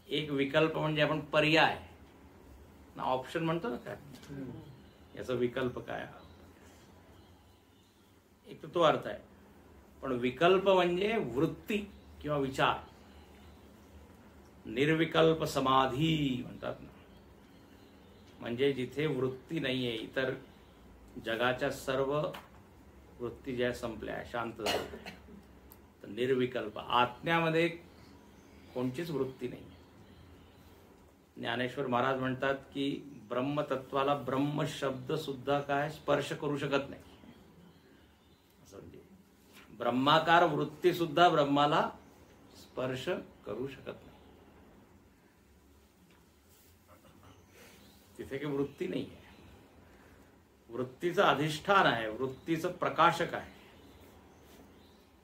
एक विकल्प म्हणजे आपण पर्याय ना, ऑप्शन म्हणतो ना, काय याचा विकल्प काय, एक तर तो अर्थ आहे. पण विकल्प म्हणजे वृत्ती किंवा विचार. निर्विकल्प समाधी म्हणतात ना, म्हणजे जिथे वृत्ती नाहीये, इतर जगाच्या सर्व वृत्ती ज्या संपल्या, शांत झाल्या, तर निर्विकल्प आत्म्यामध्ये कोणतीच वृत्ती नाही. ज्ञानेश्वर महाराज म्हणतात की ब्रह्मतत्वाला ब्रह्म शब्द सुद्धा काय स्पर्श करू शकत नाही. म्हणजे ब्रह्माकार वृत्ती सुद्धा ब्रह्माला स्पर्श करू शकत नाही. तिथे काही वृत्ती नाही आहे. वृत्तीचं अधिष्ठान आहे, वृत्तीचं प्रकाशक आहे,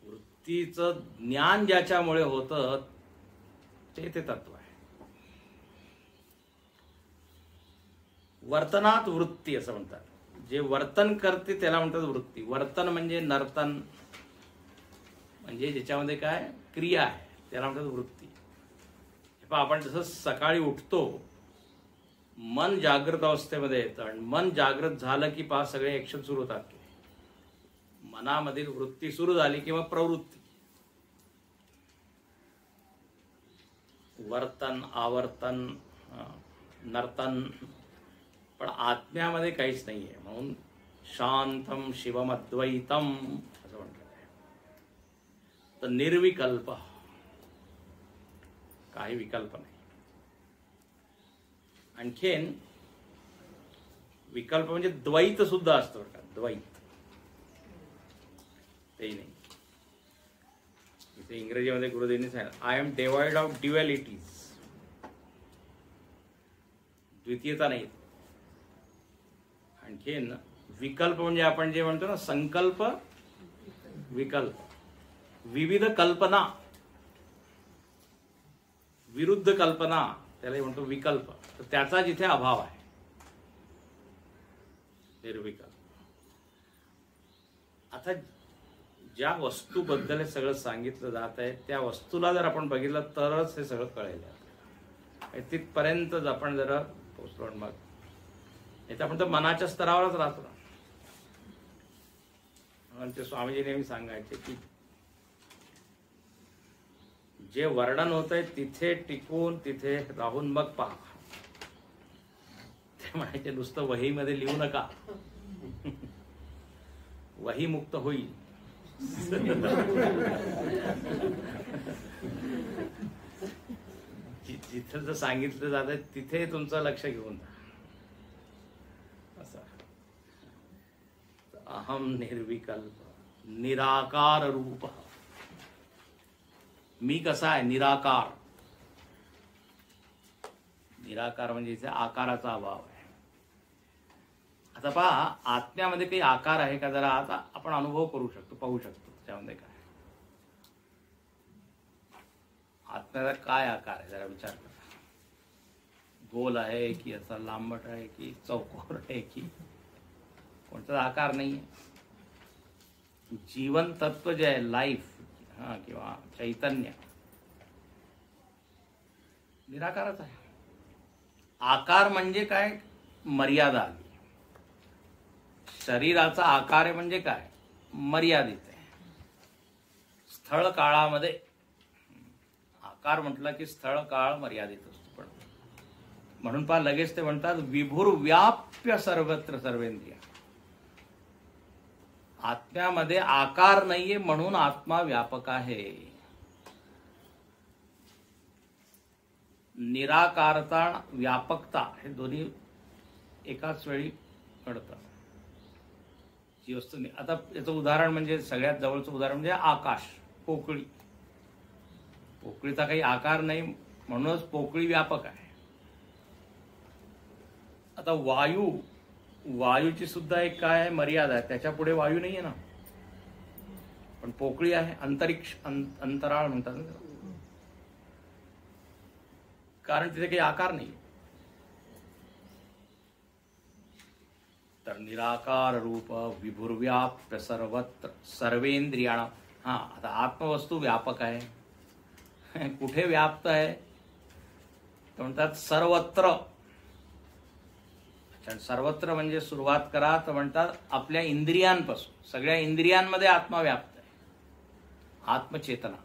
वृत्तीचं ज्ञान ज्याच्यामुळे होतं ते तत्व आहे. वर्तनात वृत्ती असं म्हणतात. जे वर्तन करते त्याला म्हणतात वृत्ती. वर्तन म्हणजे नर्तन, म्हणजे ज्याच्यामध्ये काय क्रिया आहे त्याला म्हणतात वृत्ती. आपण जसं सकाळी उठतो, मन जागृत अवस्थेमध्ये येतं आणि मन जागृत झालं की पहा सगळे ऍक्शन सुरू होतात. मनामधील वृत्ती सुरू झाली किंवा प्रवृत्ती, वर्तन, आवर्तन, नर्तन. पण आत्म्यामध्ये काहीच नाहीये. म्हणून शांतम शिवम अद्वैतम असं म्हटलं आहे. तर निर्विकल्प, काही विकल्प नाही. आणखीन विकल्प म्हणजे द्वैत सुद्धा असतं बरं का. द्वैत तेही नाही. इथे इंग्रजीमध्ये गुरुदेवनी सांगितलं, आय एम डिवाइड ऑफ ड्युअलिटीज. द्वितीयता नाही. आणखीन विकल्प म्हणजे आपण जे म्हणतो ना, संकल्प विकल्प, विविध कल्पना, विरुद्ध कल्पना, त्याला म्हणतो विकल्प. तर त्याचा जिथे अभाव आहे, निर्विकल्प. आता ज्या वस्तूबद्दल हे सगळं सांगितलं जात आहे, त्या वस्तूला जर आपण बघितलं तरच हे सगळं कळेल. तिथपर्यंत आपण जरा पोचलो, मग नाही तर आपण तर मनाच्या स्तरावरच राहतो ना. म्हणून ते स्वामीजी नेहमी सांगायचे की जे वर्णन होत आहे तिथे टिकून, तिथे राहून मग पहा. ते म्हणायचे नुसतं वहीमध्ये लिहू नका, वही मुक्त होईल. जिथे जर सांगितलं जात आहे तिथे तुमचं लक्ष घेऊन जा. अहम निर्विकल्प निराकार रूप. मी कसा आहे? निराकार. निराकार म्हणजे इथे आकाराचा अभाव आहे. आता पहा, आत्म्यामध्ये काही आकार आहे का? जरा आता आपण अनुभव करू शकतो, पाहू शकतो त्यामध्ये काय आत्म्याचा काय आकार आहे, जरा विचार करा. गोल आहे की असा लांबट आहे की चौकोर आहे की कोणताच आकार नाही. जीवन तत्व जे आहे, लाईफ किंवा चैतन्य, निराकारच आहे. आकार म्हणजे काय? मर्यादा आली. शरीराचा आकार आहे म्हणजे काय? मर्यादित आहे. स्थळ काळामध्ये आकार म्हटलं की स्थळ काळ मर्यादित असतो. पण म्हणून पहा लगेच ते म्हणतात विभुर व्याप्य सर्वत्र सर्वेंद्रिय. आत्म्यामध्ये आकार नाहीये म्हणून आत्मा व्यापक आहे. निराकारता व्यापकता हे दोन्ही एकाच वेळी घडतात. जी वस्तू आता याचं उदाहरण म्हणजे सगळ्यात जवळचं उदाहरण म्हणजे आकाश, पोकळी. पोकळीचा काही आकार नाही म्हणूनच पोकळी व्यापक आहे. आता वायूची सुद्धा एक काय आहे? मर्यादा आहे. त्याच्या पुढे वायू नाहीये ना, पण पोकळी आहे. अंतरिक्ष अंतराळ म्हणतात ना, कारण तिथे काही आकार नाही. तर निराकार रूप विभुर्व्याप्य सर्वत्र सर्वेंद्रियाण. हा, आता आत्मवस्तू व्यापक आहे. कुठे व्याप्त आहे? तर म्हणतात सर्वत्र. सर्वत्र म्हणजे सुरुवात करा तर म्हणतात आपल्या इंद्रियांपासून. सगळ्या इंद्रियांमध्ये आत्मा व्याप्त आहे. आत्मचेतना.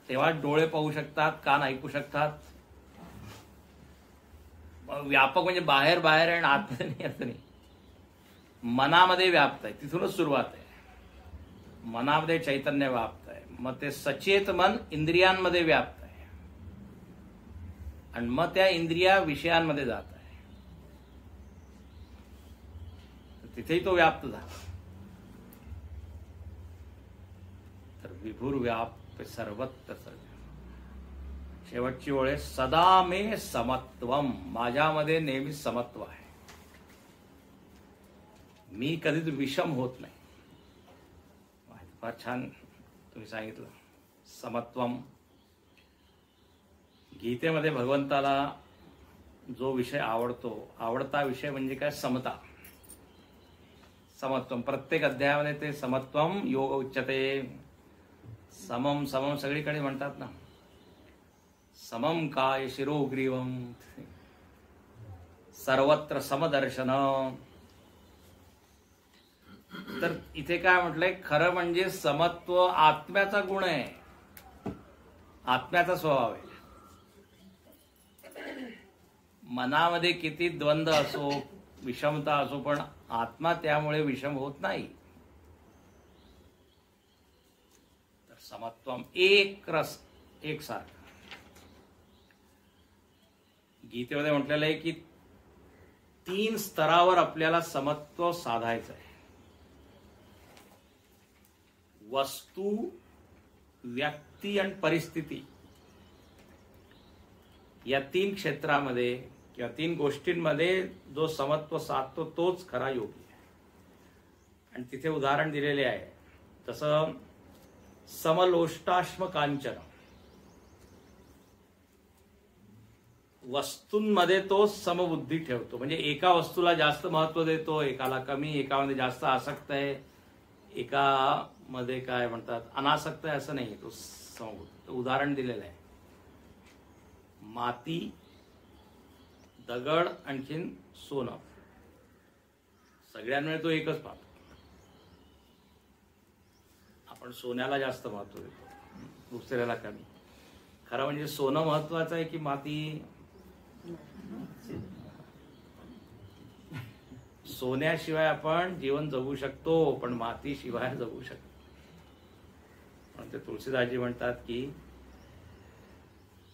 तेव्हा डोळे पाहू शकतात, कान ऐकू शकतात. व्यापक म्हणजे बाहेर बाहेर आहे आणि आत नाही असं नाही. मनामध्ये व्याप्त आहे, तिथूनच सुरुवात आहे. मनामध्ये चैतन्य व्याप्त आहे. मग ते सचेत मन इंद्रियांमध्ये व्याप्त आहे आणि मग त्या इंद्रिया विषयांमध्ये जात आहे. तिथेही तो व्याप्त झाला. तर विभुर व्याप्य सर्वत्र सर्व. शेवटची ओळ आहे सदा मे समत्वम. माझ्यामध्ये नेहमी समत्व आहे. मी कधीच विषम होत नाही. फार छान तुम्ही सांगितलं समत्वम. गीतेमध्ये भगवंताला जो विषय आवडतो, आवडता विषय म्हणजे काय? समता. समत्वम. प्रत्येक अध्यायामध्ये ते समत्वम योग उच्यते. समम समम सगळीकडे म्हणतात ना. समम काय शिरोग्रीवम. सर्वत्र समदर्शन. तर इथे काय म्हटलंय? खरं म्हणजे समत्व आत्म्याचा गुण आहे, आत्म्याचा स्वभाव आहे. मनामध्ये किती द्वंद्व असो, विषमता असो, पण आत्मा त्यामुळे विषम होत नाही. तर समत्वम एक रस, एकसारखं. गीतेमध्ये म्हटलेलं आहे की 3 स्तरावर आपल्याला समत्व साधायचं आहे. वस्तू, व्यक्ती आणि परिस्थिती या 3 क्षेत्रामध्ये किंवा 3 गोष्टींमध्ये जो समत्व साधतो तोच खरा योगी आहे. आणि तिथे उदाहरण दिलेले आहे. तसं समलोष्टाश्म कांचन. वस्तूंमध्ये तो समबुद्धी ठेवतो. म्हणजे एका वस्तूला जास्त महत्व देतो, एकाला कमी, एकामध्ये जास्त आसक्त आहे, एकामध्ये काय म्हणतात अनासक्त आहे, असं नाही. तो समबुद्धी. उदाहरण दिलेलं आहे. माती, दगड, आणखीन सोनं. सगळ्यांमध्ये तो एकच पाहतो. आपण सोन्याला जास्त महत्व देतो, दुसऱ्याला कमी. खरं म्हणजे सोनं महत्वाचं आहे की माती? सोन्याशिवाय आपण जीवन जगू शकतो, पण मातीशिवाय जगू शकतो. म्हणून ते तुलसीदासजी म्हणतात की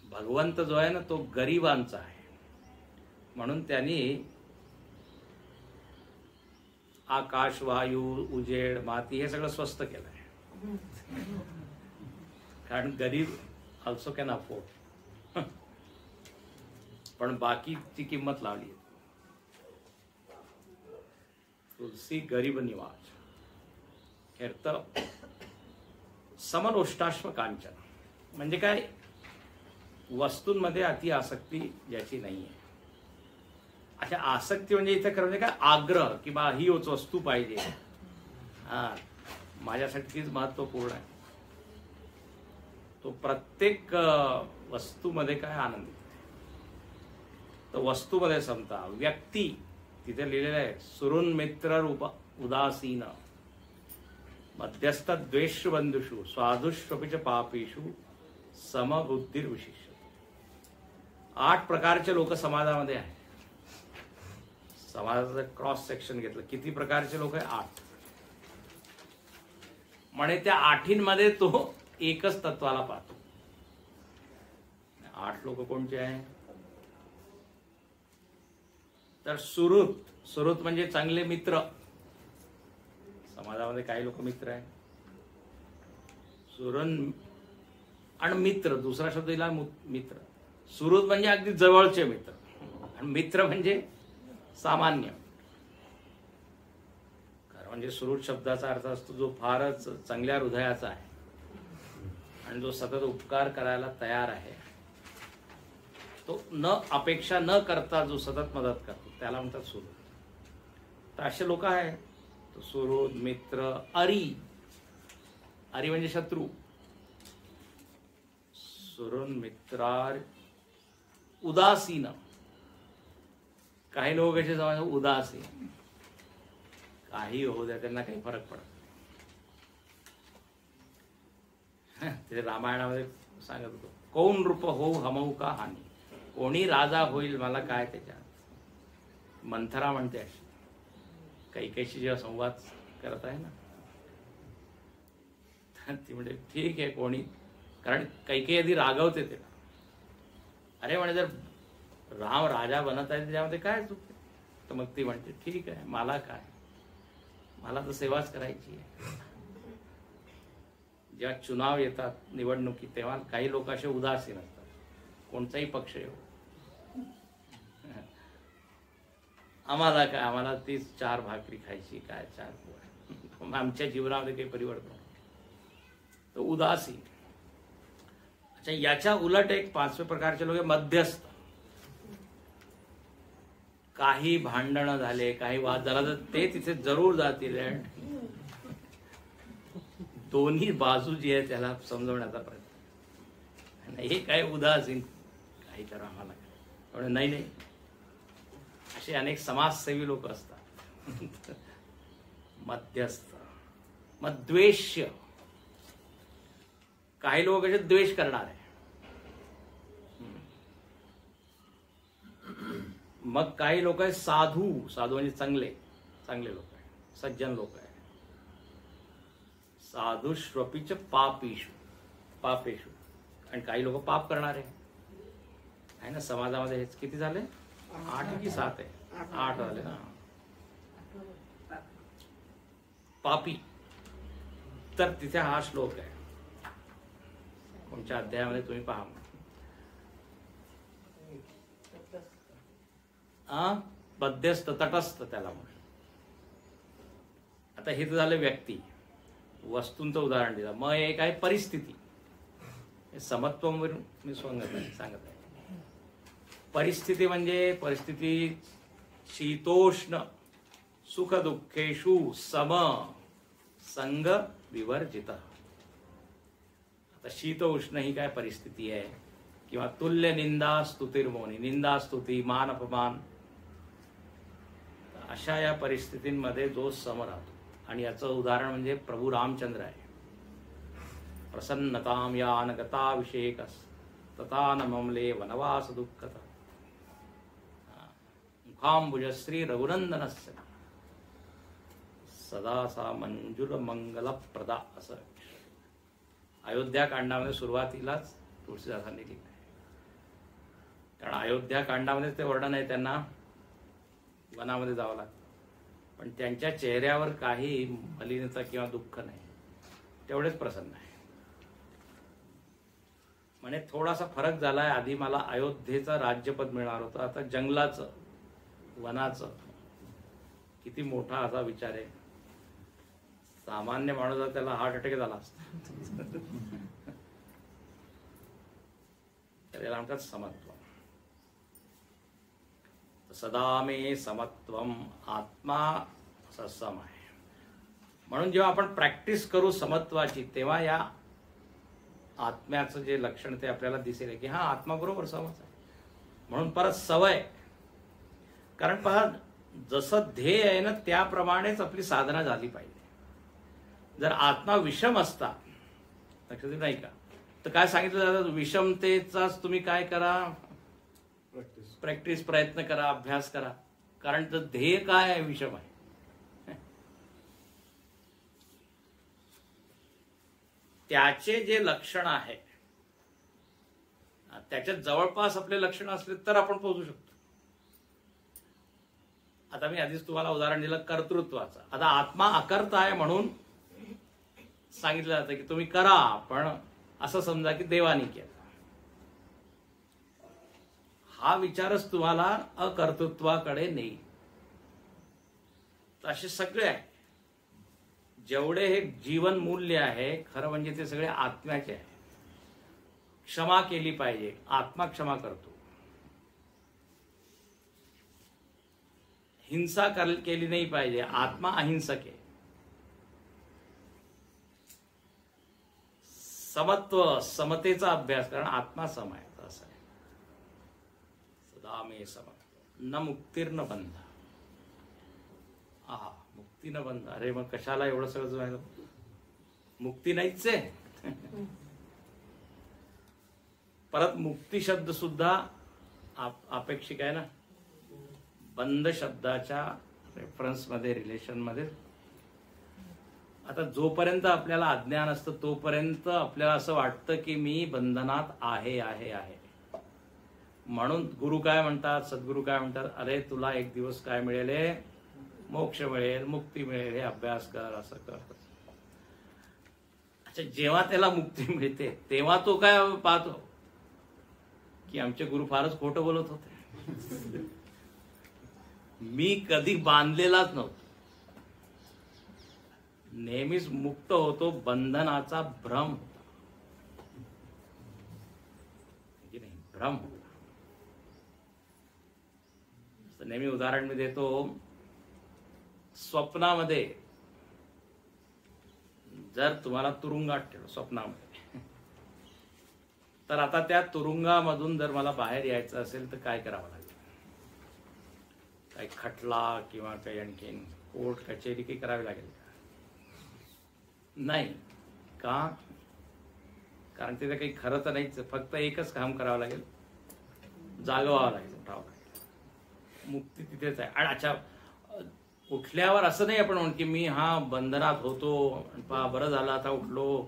भगवंत जो आहे ना तो गरिबांचा आहे. म्हणून त्यांनी आकाश, वायू, उजेड, माती हे सगळं स्वस्त केलं आहे. कारण गरीब ऑल्सो कॅन अफोर्ड, पण बाकीची किंमत लावली. तुलसी गरीब निवाज. खेरत समलोष्टाश्म कांचन म्हणजे काय? वस्तूंमध्ये अति आसक्ती ज्याची नाहीये. अशा आसक्ती म्हणजे इथे खरं म्हणजे काय? आग्रह की बा ही वस्तू पाहिजे, हा माझ्यासाठी तीच महत्वपूर्ण आहे. तो प्रत्येक वस्तूमध्ये काय आनंदित आहे. तर वस्तूमध्ये समता. व्यक्ती तिथे लिहिलेलं आहे सुरुन मित्र रूप उदासीन मध्यस्थ द्वेष बंधुषु स्वाधुष्वपिच पापेषु समबुद्धिर्विशिष्य. 8 प्रकारचे लोक समाजामध्ये आहेत. समाजाचं क्रॉस सेक्शन घेतलं, किती प्रकारचे लोक आहे? 8. म्हणे त्या 8मध्ये तो एकच तत्वाला पाहतो. 8 लोक कोणते आहे? तर सुहृत म्हणजे चांगले मित्र. समाजामध्ये काही लोक मित्र आहे. सुरन आणि मित्र, दुसरा शब्द दिला मित्र. सुहृत म्हणजे अगदी जवळचे मित्र आणि मित्र म्हणजे सामान्य. कारण म्हणजे सुहृद शब्दाचा अर्थ असतो जो फारच चांगल्या हृदयाचा आहे आणि जो सतत उपकार करायला तयार आहे, तो न अपेक्षा न करता जो सतत मदत करतो त्याला म्हणतात सुहृद. तर असे लोक आहे. तो सुहृद, मित्र. अरी म्हणजे शत्रू. सुहृद मित्रार उदासीन. काही लोक असे समज उदासीन, काही होऊ द्या त्यांना काही फरक पडत. ते रामायणामध्ये सांगत होतो कोण रूप होऊ हमऊ का हानी. कोणी राजा होईल मला काय त्याच्यात. मंथरा म्हणते अशी कैकेयीशी जेव्हा संवाद करत आहे ना, ती म्हणजे ठीक आहे कोणी, कारण कैकेयी आधी रागवते तिला. अरे म्हणे जर राम राजा बनत आहे त्याच्यामध्ये काय चूक आहे? तर मग ती म्हणते ठीक आहे, मला काय, मला तर सेवाच करायची आहे. जेव्हा चुनाव येतात निवडणुकी, तेव्हा काही लोक असे उदासीन असतात, कोणताही पक्ष येऊ, आम्हाला काय, आम्हाला तीच 4 भाकरी खायची, काय 4 पोळ्या, आमच्या जीवनामध्ये काही परिवर्तन. तो उदासीन. अच्छा, याच्या उलट एक 5वे प्रकारचे लोक मध्यस्थ. काही भांडणं झाले, काही वाद झाला तर ते तिथे जरूर जातील, दोन्ही बाजू जी आहे त्याला समजवण्याचा प्रयत्न. हे काय उदासीन, काही करा आम्हाला काय, नाही. असे अनेक समाजसेवी लोक असतात. मध्यस्थ. मग द्वेष्य. काही लोक असे द्वेष करणार आहे. मग काही लोक आहे साधू म्हणजे चांगले लोक आहे, सज्जन लोक आहे. साधुष्वपिच पापेषु. आणि काही लोक पाप करणारे आहे ना समाजामध्ये. हेच किती झाले? 8 की 7 आहे? 8 झाले ना. पापी. तर तिथे हा श्लोक आहे, कोणत्या अध्यायामध्ये तुम्ही पहा. मध्यस्थ, तटस्थ त्याला म्हणून. आता हे तर झालं व्यक्ती, वस्तूंचं उदाहरण दिलं. मग एक आहे परिस्थिती. समत्ववरून मी सांगत आहे. परिस्थिती म्हणजे परिस्थिती शीतोष्ण सुख दुःखेषु सम संग विवर्जित. आता शीत उष्ण ही काय परिस्थिती आहे, किंवा तुल्य निंदा स्तुतिर्मौनी. निंदा स्तुती, मान अपमान, अशा या परिस्थितींमध्ये जो सम राहतो. आणि याचं उदाहरण म्हणजे प्रभू रामचंद्र आहे. प्रसन्नताम या अनगता विषेकस तथा न ममले वनवास दुःखता मुखांबुज श्री रघुनंदनस्य सदा सा मंजुल मंगल प्रदा. असं अयोध्या कांडामध्ये सुरुवातीलाच तुळशीदासांनी लिहिलं आहे. कारण अयोध्या कांडामध्ये ते वर्णन आहे, त्यांना वनामध्ये जावं लागतं, पण त्यांच्या चेहऱ्यावर काही मलिनता किंवा दुःख नाही, तेवढेच प्रसन्न आहे. म्हणजे थोडासा फरक झालाय. आधी मला अयोध्येचं राज्यपद मिळणार होतं, आता जंगलाचं, वनाचं. किती मोठा असा विचार आहे. सामान्य माणूस त्याला हार्ट अटॅक झाला असता. तर याला म्हणतात समत्व. सदा मे समत्वम. आत्मा सम आहे. म्हणून जेव्हा आपण प्रॅक्टिस करू समत्वाची, तेव्हा या आत्म्याचं जे लक्षण ते आपल्याला दिसेल की हा आत्मा बरोबर समच आहे. म्हणून परत सवय कारण पहा, जसं ध्येय आहे ना त्याप्रमाणेच आपली साधना झाली पाहिजे. जर आत्मा विषम असता, लक्षात येत नाही का, तर काय सांगितलं जातं, विषमतेचाच तुम्ही काय करा, प्रॅक्टिस, प्रयत्न करा, अभ्यास करा. कारण तर ध्येय काय आहे, विषम आहे. त्याचे जे लक्षण आहे, त्याच्या जवळपास आपले लक्षण असले तर आपण पोहोचू शकतो. आता मी आधीच तुम्हाला उदाहरण दिलं कर्तृत्वाचं. आता आत्मा अकर्ता आहे म्हणून सांगितलं जातं की तुम्ही करा, पण असं समजा की देवानी केलं. हा विचारच तुम्हाला अकर्तृत्वाकडे नेईल. असे सगळे आहे, जेवढे हे जीवन मूल्य आहे खरं म्हणजे ते सगळे आत्म्याचे आहे. क्षमा केली पाहिजे, आत्मा क्षमा करतो. हिंसा केली नाही पाहिजे, आत्मा अहिंसक आहे. समत्व, समतेचा अभ्यास, कारण आत्मा सम आहे. असं आहे, सदा मे समत्व न मुक्तीर्न बंध. आहा, मुक्ती न बंध. अरे मग कशाला एवढं सगळं जुळायला? मुक्ती नाहीच आहे. परत मुक्ती शब्द सुद्धा अपेक्षिक आहे ना, बंध शब्दाच्या रेफरन्स मध्ये, रिलेशन मध्ये. आता जोपर्यंत आपल्याला अज्ञान असतं तोपर्यंत आपल्याला असं वाटतं की मी बंधनात आहे आहे आहे. म्हणून गुरु काय म्हणतात, सद्गुरू काय म्हणतात, अरे तुला एक दिवस काय मिळेल, मोक्ष मिळेल, मुक्ती मिळेल, हे अभ्यास कर, असं कर. अच्छा, जेव्हा त्याला मुक्ती मिळते तेव्हा तो काय पाहतो की आमचे गुरु फारच खोटं बोलत होते, मी कधी बांधलेलाच नव्हतो. नेहमीच मुक्त होतो, बंधनाचा भ्रम होता की नाही, भ्रम होता. नेहमी उदाहरण मी देतो, स्वप्नामध्ये जर तुम्हाला तुरुंगात ठेवलं स्वप्नामध्ये, तर आता त्या तुरुंगामधून जर मला बाहेर यायचं असेल तर काय करावं लागेल? काही खटला किंवा काही आणखीन कोर्ट कचेरी काही करावी लागेल का? नाही. का? कारण तिथे काही खरं तर नाहीच, फक्त एकच काम करावं लागेल, जागवावं लागेल, उठावं लागेल. मुक्ती तिथेच आहे. आणि अच्छा, उठल्यावर असं नाही आपण म्हणून की मी बंधनात होतो, बरं झालं आता उठलो.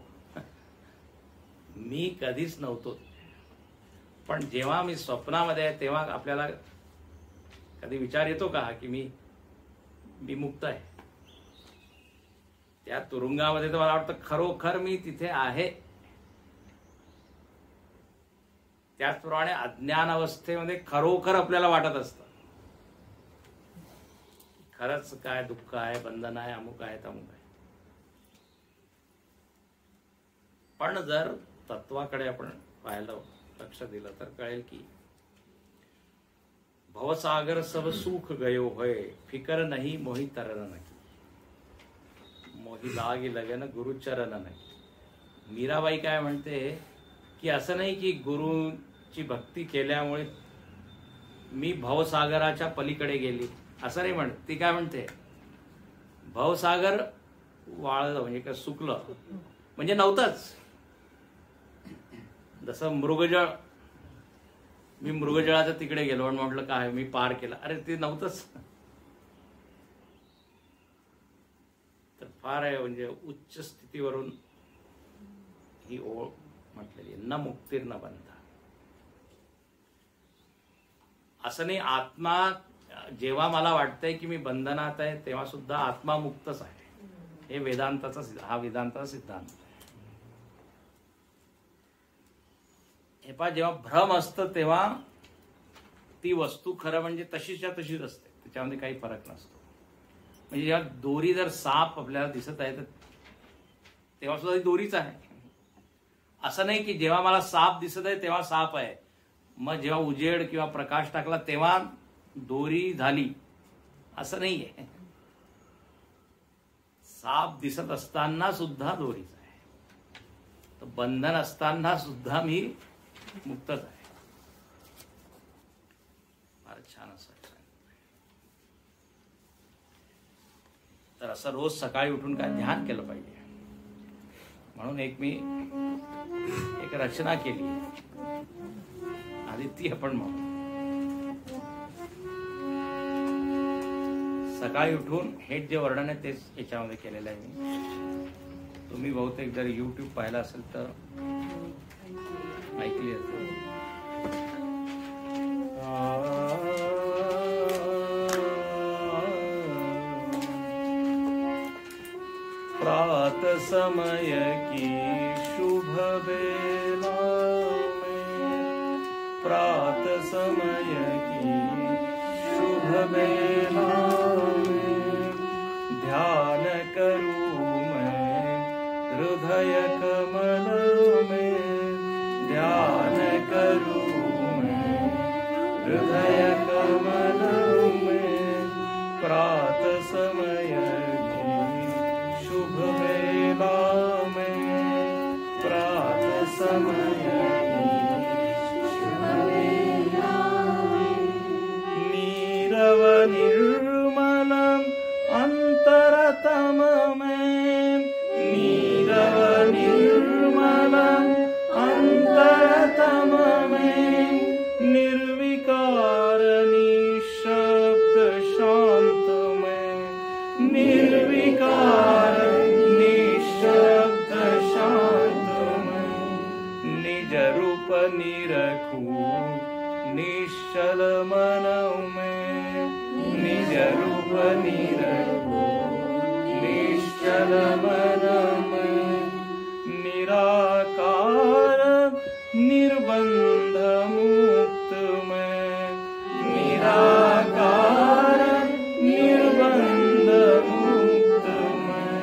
मी कधीच नव्हतो. पण जेव्हा मी स्वप्नामध्ये आहे तेव्हा आपल्याला कधी विचार येतो का की मी मुक्त आहे? त्या तुरुंगामध्ये तर मला वाटतं खरोखर मी तिथे आहे. त्याचप्रमाणे अज्ञान अवस्थेमध्ये खरोखर आपल्याला वाटत असतं खरंच काय दुःख आहे, बंधन आहे, अमुक आहे, तमुक आहे. पण जर तत्वाकडे आपण पाहिलं, लक्ष दिलं तर कळेल की भवसागर सब सुख गयो होय, फिकर नाही मोही तरन नकी, मोही लागी लगन गुरुचरण नाही. मीराबाई काय म्हणते की असं नाही की गुरुची भक्ती केल्यामुळे मी भवसागराच्या पलीकडे गेली, असं नाही म्हणत. ती काय म्हणते, भवसागर वाळलं म्हणजे काय, सुकलं म्हणजे नव्हतंच. जसं मृगजळ, मी मृगजळाच्या तिकडे गेलो आणि म्हटलं काय मी पार केलं, अरे ते नव्हतंच. तर फार आहे, म्हणजे उच्च स्थितीवरून ही ओळ म्हटलेली, न मुक्तीर न बंध. असं नाही, आत्मा जेव्हा मला वाटतंय की मी बंधनात आहे तेव्हा सुद्धा आत्मा मुक्तच आहे. हे वेदांताचा, हा वेदांताचा सिद्धांत. हे पहा, जेव्हा भ्रम असतं तेव्हा ती वस्तू खरं म्हणजे तशीच्या तशीच असते, त्याच्यामध्ये काही फरक नसतो. म्हणजे जेव्हा दोरी जर साप आपल्याला दिसत आहे तर तेव्हा सुद्धा ती दोरीच आहे. असं नाही की जेव्हा मला साप दिसत आहे तेव्हा साप आहे, मग जेव्हा उजेड किंवा प्रकाश टाकला तेव्हा दोरी झाली, असं नाहीये. साप दिसत असताना सुद्धा दोरीच आहे, तर बंधन असताना सुद्धा मी मुक्तच आहे. फार छान असं. तर असं रोज सकाळी उठून काय ध्यान केलं पाहिजे. म्हणून मी एक रचना केली आधी ती आपण मग सकाळी उठून हे जे वर्णन आहे तेच याच्यामध्ये केलेलं आहे मी. तुम्ही बहुतेक जर YouTube पाहिला असेल तर ऐकली असेल. प्रात समय की शुभ बेला में, प्रात समय की शुभ बेला में ध्यान करूं मैं हृदय कमल में, ध्यान करूं मैं हृदय कमल में. प्रात समय शुभ बेला में, प्रात समय शुभ बेला में नीरव निर्मलम अंतरतम में, नीरव निर्मलम अंतरतम में निर्विकार निःशब्द शांत में, निर्विकार निःशब्द शांत में निज रूप निरखूं निश्चल मन में, निज रूप निरखूं निश्चल मन में निराकार निर्बंध मुक्त में, निराकार निर्बंध मुक्त में.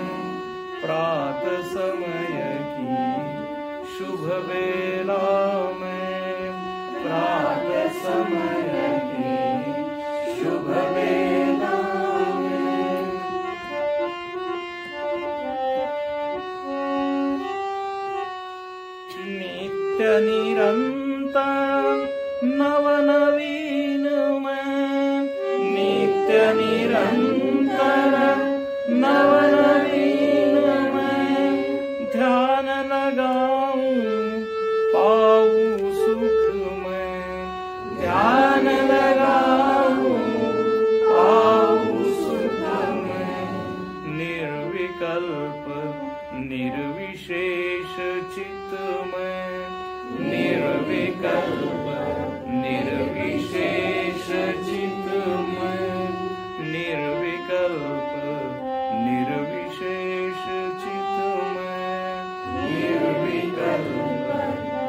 प्रात समय की शुभ बेला में, प्रात समय की शुभ बेला में नित्य निरंतर नवनवीन में, नित्य निरंतर नवनवीन में ध्यान लगाऊं पाऊं सुख में, ध्यान लगाऊं पाऊं सुख में निर्विकल्प निर्विशेष चित्त में, निर्विकल्प निर्विशेष चित्त में, निर्विकल्प निर्विशेष चित्त में, निर्विकल्प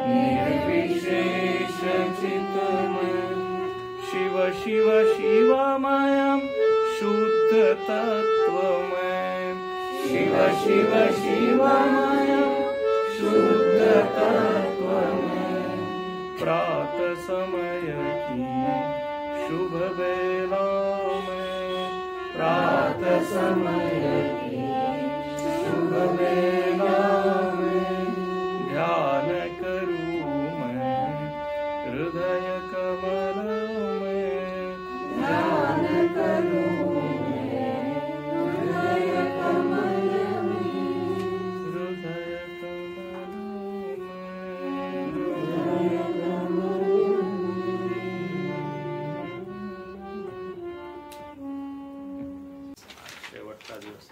निर्विशेष चित्त में शिव शिव शिवमयं शुद्ध तत्व में, शिव शिव शिवमयं शुद्ध तत्व में. प्रात समय की शुभ बेला में, प्रात समय की शुभ बेला में ध्यान करूं मैं हृदय कमल में, ध्यान करूं मैं हृदय कमल में, हृदय कमल में, हृदय कमल में. शेवटचा दिवस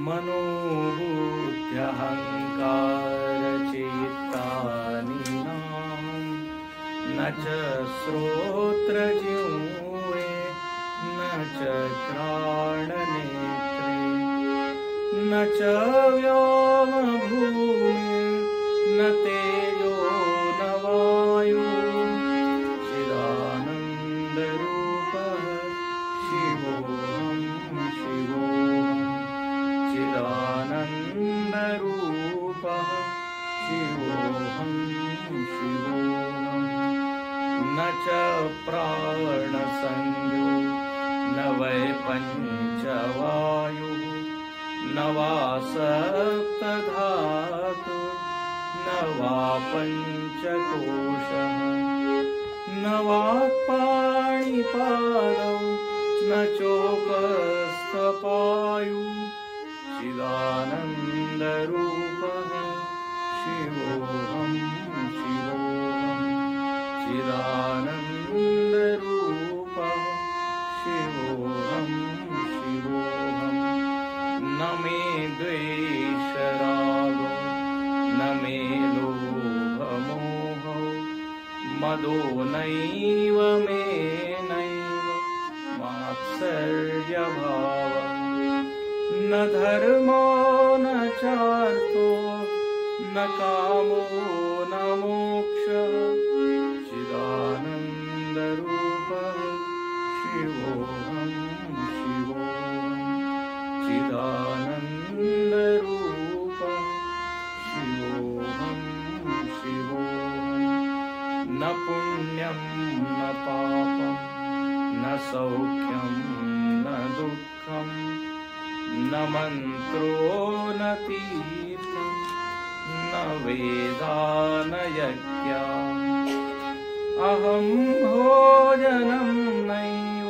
मनोबुद्धि अहंकार चित्तानि न च श्रोत्र जिह्वे न च घ्राण नेत्रे न च व्योम भूमि न तेजो न वायु चिदानंद रूपः शिवोऽहं शिवोऽहं चिदानंद रूपः शिवोऽहं शिवोऽहं. न च प्राण संज्ञो न वै पंचवायु न वा सप्त धातु न वा पंच पञ्चकोशः न वाक्पाणिपादौ न चोपस्थपायु चिदानन्दरूपः शिवोऽहं शिवोऽहं चिदानन्दरूपः शिवोऽहं शिवोऽहं न मे द्वेषरागो न मे लोभमोहो मदो नैव मे नैव मात्सर्यभावः न धर्मो न चार्थो न कामो न मोक्षः चिदानन्दरूपः शिवोऽहं शिवोऽहं चिदानन्दरूपः शिवोऽहं शिवोऽहं न पुण्यं न पापं न सौख्यं न दुःखं न मन्त्रो न तीर्थं न वेदा न यज्ञा अहं भोजनं नैव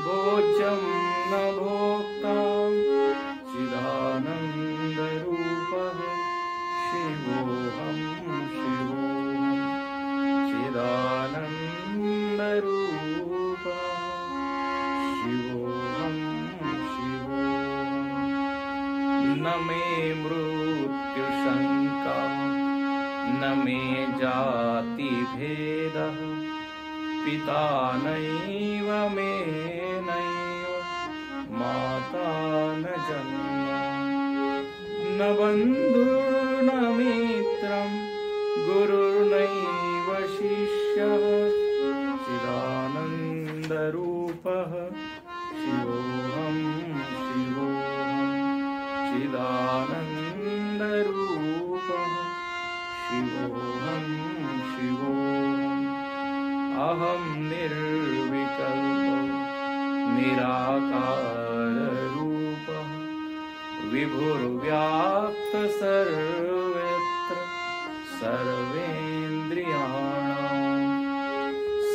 भोज्यं न भोक्ता चिदानन्दरूपः शिवोऽहं शिवोऽहं चिदानन्दरूपः शिवोऽहं शिवोऽहं न मे मृत्युशङ्का न मे जातिभेदः पिता नैव मे नैव माता न जन्म न बन्धुर्न मित्रं गुरुर्नैव शिष्यः चिदानन्दरूपः शिवोऽहं शिवोऽहं चिदानन्दरूपः शिवोऽहं शिवोऽहम् अहं निर्विकल्पो निराकाररूपः विभुर्व्याप्त सर्वत्र सर्वेन्द्रियाणां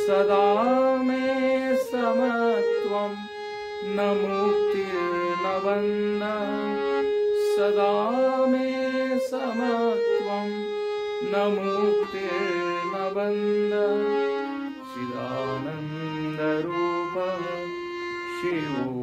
सदा मे समत्वं न मुक्तिर्न बन्धः सदा मे समत्वं न मुक्तिर्न बन्धः चिदानन्दरूपः शिवो